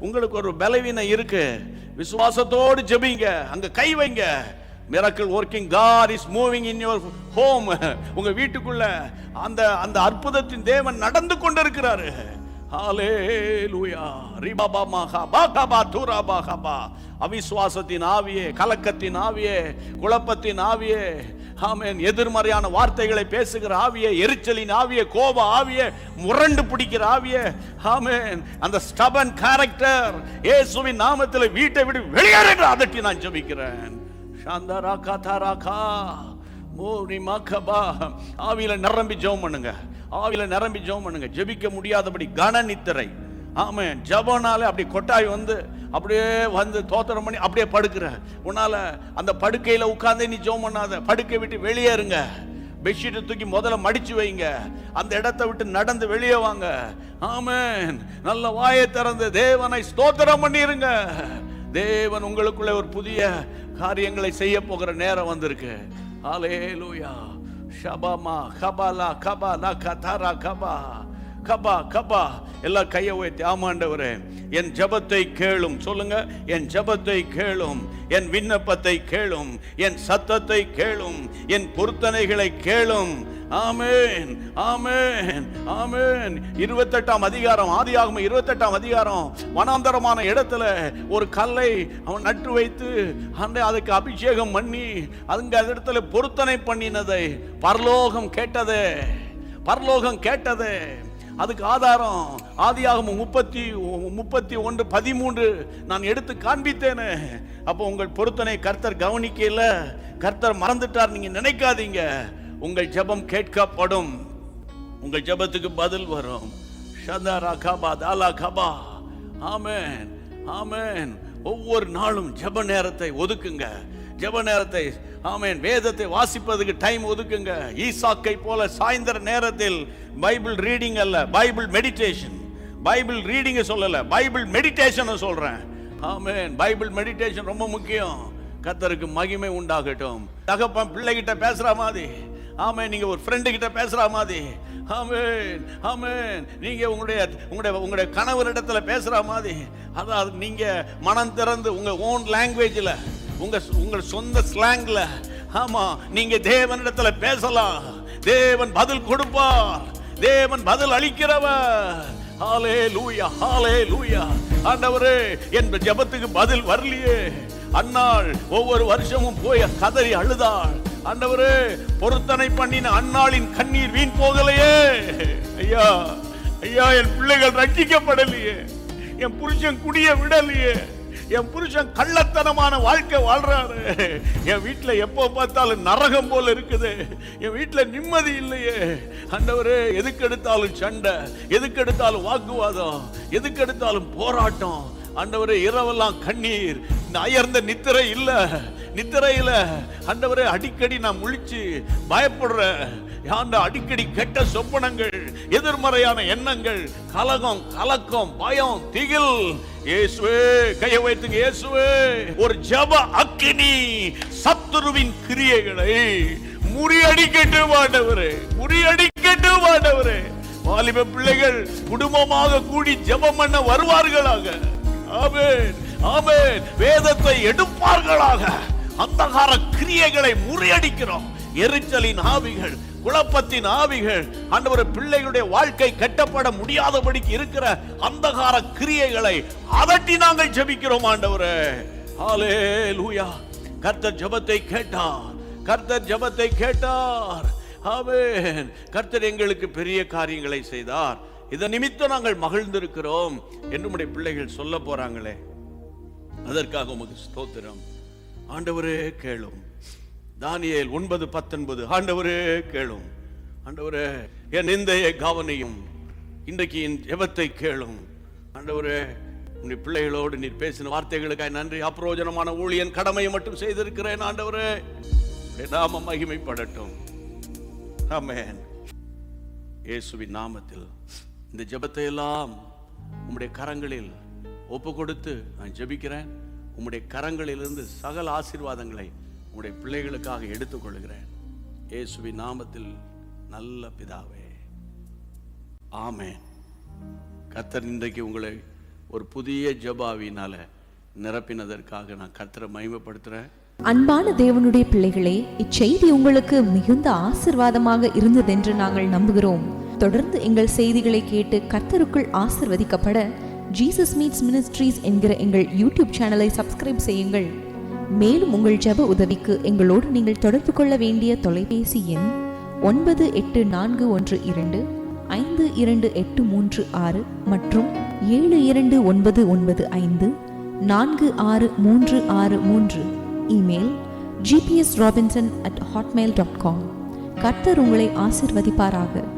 உங்களுக்கு ஒரு பலவீனம் இருக்கு, விசுவாசத்தோடு ஜெபிங்க, அங்க கை வைங்க. Miracle working God is moving in your home. உங்க வீட்டுக்குள்ள அந்த அந்த அற்புதத்தின் தேவன் நடந்து கொண்டிருக்கிறாரு. ஹல்லேலூயா. ரிபாபா மகா பாகபா துராபாகபா. அவிசுவாசத்தின் ஆவியே, கலக்கத்தின் ஆவியே, குழப்பத்தின் ஆவியே, ஆமென். எதிர்மறையான வார்த்தைகளை பேசுகிற ஆவியை, எரிச்சலின் ஆவியை, கோப ஆவியை, முரண்டு பிடிக்கிற ஆவியை, ஆமென், அந்த ஸ்டபன் கேரக்டர் இயேசுவின் நாமத்தில் வீட்டை விட்டு வெளியேறு என்று அதட்டி நான் ஜெபிக்கிறேன். சாந்தராகா தாராகா மோனி மாகபா. ஆவியில நிரம்பி ஜெபம் பண்ணுங்க, ஆவியில நிரம்பி ஜெபம் பண்ணுங்க. ஜெபிக்க முடியாதபடி கன நித்திரை. ஆமென். ஜெபனாலே அப்படி கொட்டாய் வந்து அப்படியே வந்து தோத்திரம் பண்ணி அப்படியே படுக்கிற. உன்னால அந்த படுக்கையில உட்கார்ந்து நீ ஜெபம் பண்ணாத. படுக்கை விட்டு வெளியேறுங்க. பெட்ஷீட்டை தூக்கி முதல்ல மடிச்சு வைங்க. அந்த இடத்தை விட்டு நடந்து வெளியே வாங்க. ஆமென். நல்ல வாயை திறந்து தேவனை ஸ்தோத்திரம் பண்ணிருங்க. தேவன் உங்களுக்குள்ள ஒரு புதிய காரியங்களை செய்ய போகிற நேரம் வந்திருக்கு. ஹல்லேலூயா. ஷபாமா கபாலா கபாலா கதாரா கபா கபா கபா. எல்லா கையை உயர்த்தி, ஆமாண்டவரே என் ஜெபத்தை கேளும். சொல்லுங்க, என் ஜெபத்தை கேளும், என் விண்ணப்பத்தை கேளும், என் சத்தத்தை கேளும், என் பொருத்தனைகளை கேளும். ஆமென் ஆமென் ஆமென். 28ஆம் அதிகாரம், ஆதியாகமம் 28ஆம் அதிகாரம், வனாந்தரமான இடத்துல ஒரு கல்லை அவன் நட்டு வைத்து அதுக்கு அபிஷேகம் பண்ணி அங்க இடத்துல பொருத்தனை பண்ணினதை பரலோகம் கேட்டது. பரலோகம் கேட்டது. அதுக்கு ஆதாரம் ஆதியாகமம் 31:13 நான் எடுத்து காண்பித்தேனே. அப்போ உங்கள் பொருத்தனை கர்த்தர் கவனிக்கல, கர்த்தர் மறந்துட்டார் நீங்க நினைக்காதீங்க. உங்கள் ஜெபம் கேட்கப்படும், உங்கள் ஜெபத்துக்கு பதில் வரும். ஷதரா கபா தாலா கபா. ஆமென் ஆமென். ஒவ்வொரு நாளும் ஜெப நேரத்தை ஒதுக்குங்க. ஜெப நேரத்தை, ஆமென், வேதத்தை வாசிப்பதுக்கு டைம் ஒதுக்குங்க. ஈசாக்கை போல சாயந்தர நேரத்தில் பைபிள் ரீடிங் அல்ல, பைபிள் மெடிடேஷன். பைபிள் ரீடிங் சொல்லல, பைபிள் மெடிடேஷன் சொல்றேன். ஆமென். பைபிள் மெடிடேஷன் ரொம்ப முக்கியம். கர்த்தருக்கு மகிமை உண்டாகட்டும். தகப்பன் பிள்ளைகிட்ட பேசுற மாதிரி, ஆமென், நீங்க ஒரு ஃப்ரெண்டு கிட்ட பேசுற மாதிரி, ஆமென் ஆமென், நீங்க உங்களுடைய கணவரிடத்துல பேசுற மாதிரி, அதாவது நீங்க மனம் திறந்து உங்க ஓன் லாங்குவேஜ்ல, உங்க சொந்த ஸ்லாங்ல, ஆமா, நீங்க தேவனிடத்துல பேசலாம். தேவன் பதில் கொடுப்பார். தேவன் பதில் அளிக்கிறவர். ஹல்லேலூயா ஹல்லேலூயா. ஆண்டவரே என் ஜெபத்துக்கு பதில் வரலையே. அன்னாள் ஒவ்வொரு வருஷமும் போய் கதறி அழுதாள். ஆண்டவரே பொருத்தனை பண்ணின அன்னாளின் கண்ணீர் வீண் போகலையே. ஐயா ஐயா, என் பிள்ளைகள் ரட்சிக்கப்படலையே. என் புருஷன் குடிய விடலையே. என் புருஷன் கள்ளத்தனமான வாழ்க்கை வாழ்றாரு. என் வீட்டுல எப்போ பார்த்தாலும் நரகம் போல இருக்குது. என் வீட்டுல நிம்மதி இல்லையே. ஆண்டவரே, எதுக்கு எடுத்தாலும் சண்டை, எதுக்கு எடுத்தாலும் வாக்குவாதம், எதுக்கு எடுத்தாலும் போராட்டம். ஆண்டவரே, இரவெல்லாம் கண்ணீர், அயர்ந்த நித்திரை இல்ல, நித்திரையில ஆண்டவரே அடிக்கடி நான் முழிச்சு பயப்படுறேன். அடிக்கடி கெட்ட சொப்பனங்கள், எதிர்மறையான எண்ணங்கள், கலகம், கலக்கம், பயம், திகில். இயேசுவே, கையை வைத்துங்க. இயேசுவே, ஒரு ஜெப அக்கினி சத்துருவின் கிரியைகளை முறியடிக்கட்டும் ஆண்டவரே, முறியடிக்கட்டும் ஆண்டவரே. வாலிப பிள்ளைகள் குடும்பமாக கூடி ஜெபம் பண்ண வருவார்களாக. ஆமென் ஆமென். வேதத்தை எடுப்பார்களாக. அந்தகார கிரியைகளை முறியடிக்கிறோம். எரிச்சலின் ஆவிகள், குழப்பத்தின் ஆவிகள், ஆண்டவரே, பிள்ளைகளுடைய வாழ்க்கை கட்டப்பட முடியாதபடிக்கு இருக்கிற அந்தகார கிரியைகளை அதட்டி நாங்கள் ஜெபிக்கிறோம் ஆண்டவரே. ஹல்லேலூயா. கர்த்தர் ஜெபத்தை கேட்டார். கர்த்தர் ஜெபத்தை கேட்டார். ஆமென். கர்த்தர் எங்களுக்கு பெரிய காரியங்களை செய்தார். இதன் நிமித்தம் நாங்கள் மகிழ்ந்திருக்கிறோம் என்று நம்முடைய பிள்ளைகள் சொல்ல போறாங்களே, அதற்காக உமக்கு ஸ்தோத்திரம். ஆண்டவரே கேளும். தானியேல் 9:19. ஆண்டவரே கேளும். ஆண்டவரே, என் நிந்தையை கவனியும். இன்றைக்கு என் ஜெபத்தை கேளும். ஆண்டவரே, உன்னுடைய பிள்ளைகளோடு நீர் பேசின வார்த்தைகளுக்காக நன்றி. அப்பிரோஜனமான ஊழியன் கடமையை மட்டும் செய்திருக்கிறேன். ஆண்டவரே, நாம மகிமைப்படட்டும். ஆமென். இயேசுவின் நாமத்தில் இந்த ஜெபத்தை எல்லாம் உம்முடைய கரங்களில் ஒப்பு கொடுத்து நான் ஜெபிக்கிறேன். உம்முடைய கரங்களிலிருந்து சகல ஆசீர்வாதங்களை உம்முடைய பிள்ளைகளுக்காக எடுத்துக்கொள்கிறேன். இயேசுவின் நாமத்தில் நல்ல பிதாவே, ஆமென். கர்த்தர் இன்றைக்கு உங்களை ஒரு புதிய ஜெபாவினால நிரப்பினதற்காக நான் கர்த்தரை மகிமைப்படுத்துறேன். அன்பான தேவனுடைய பிள்ளைகளே, இச்செய்தி உங்களுக்கு மிகுந்த ஆசீர்வாதமாக இருந்ததென்று நாங்கள் நம்புகிறோம். தொடர்ந்து எங்கள் செய்திகளை கேட்டு கர்த்தருக்குள் ஆசீர்வதிக்கப்பட ஜீசஸ் மீட்ஸ் மினிஸ்ட்ரீஸ் என்கிற எங்கள் யூடியூப் சேனலை சப்ஸ்கிரைப் செய்யுங்கள். மேலும் உங்கள் ஜெப உதவிக்கு எங்களோடு நீங்கள் தொடர்பு கொள்ள வேண்டிய தொலைபேசி எண் 9842252836 மற்றும் 7299546363. Email gpsrobinson@hotmail.com. கர்த்தர் உங்களை ஆசீர்வதிப்பாராக.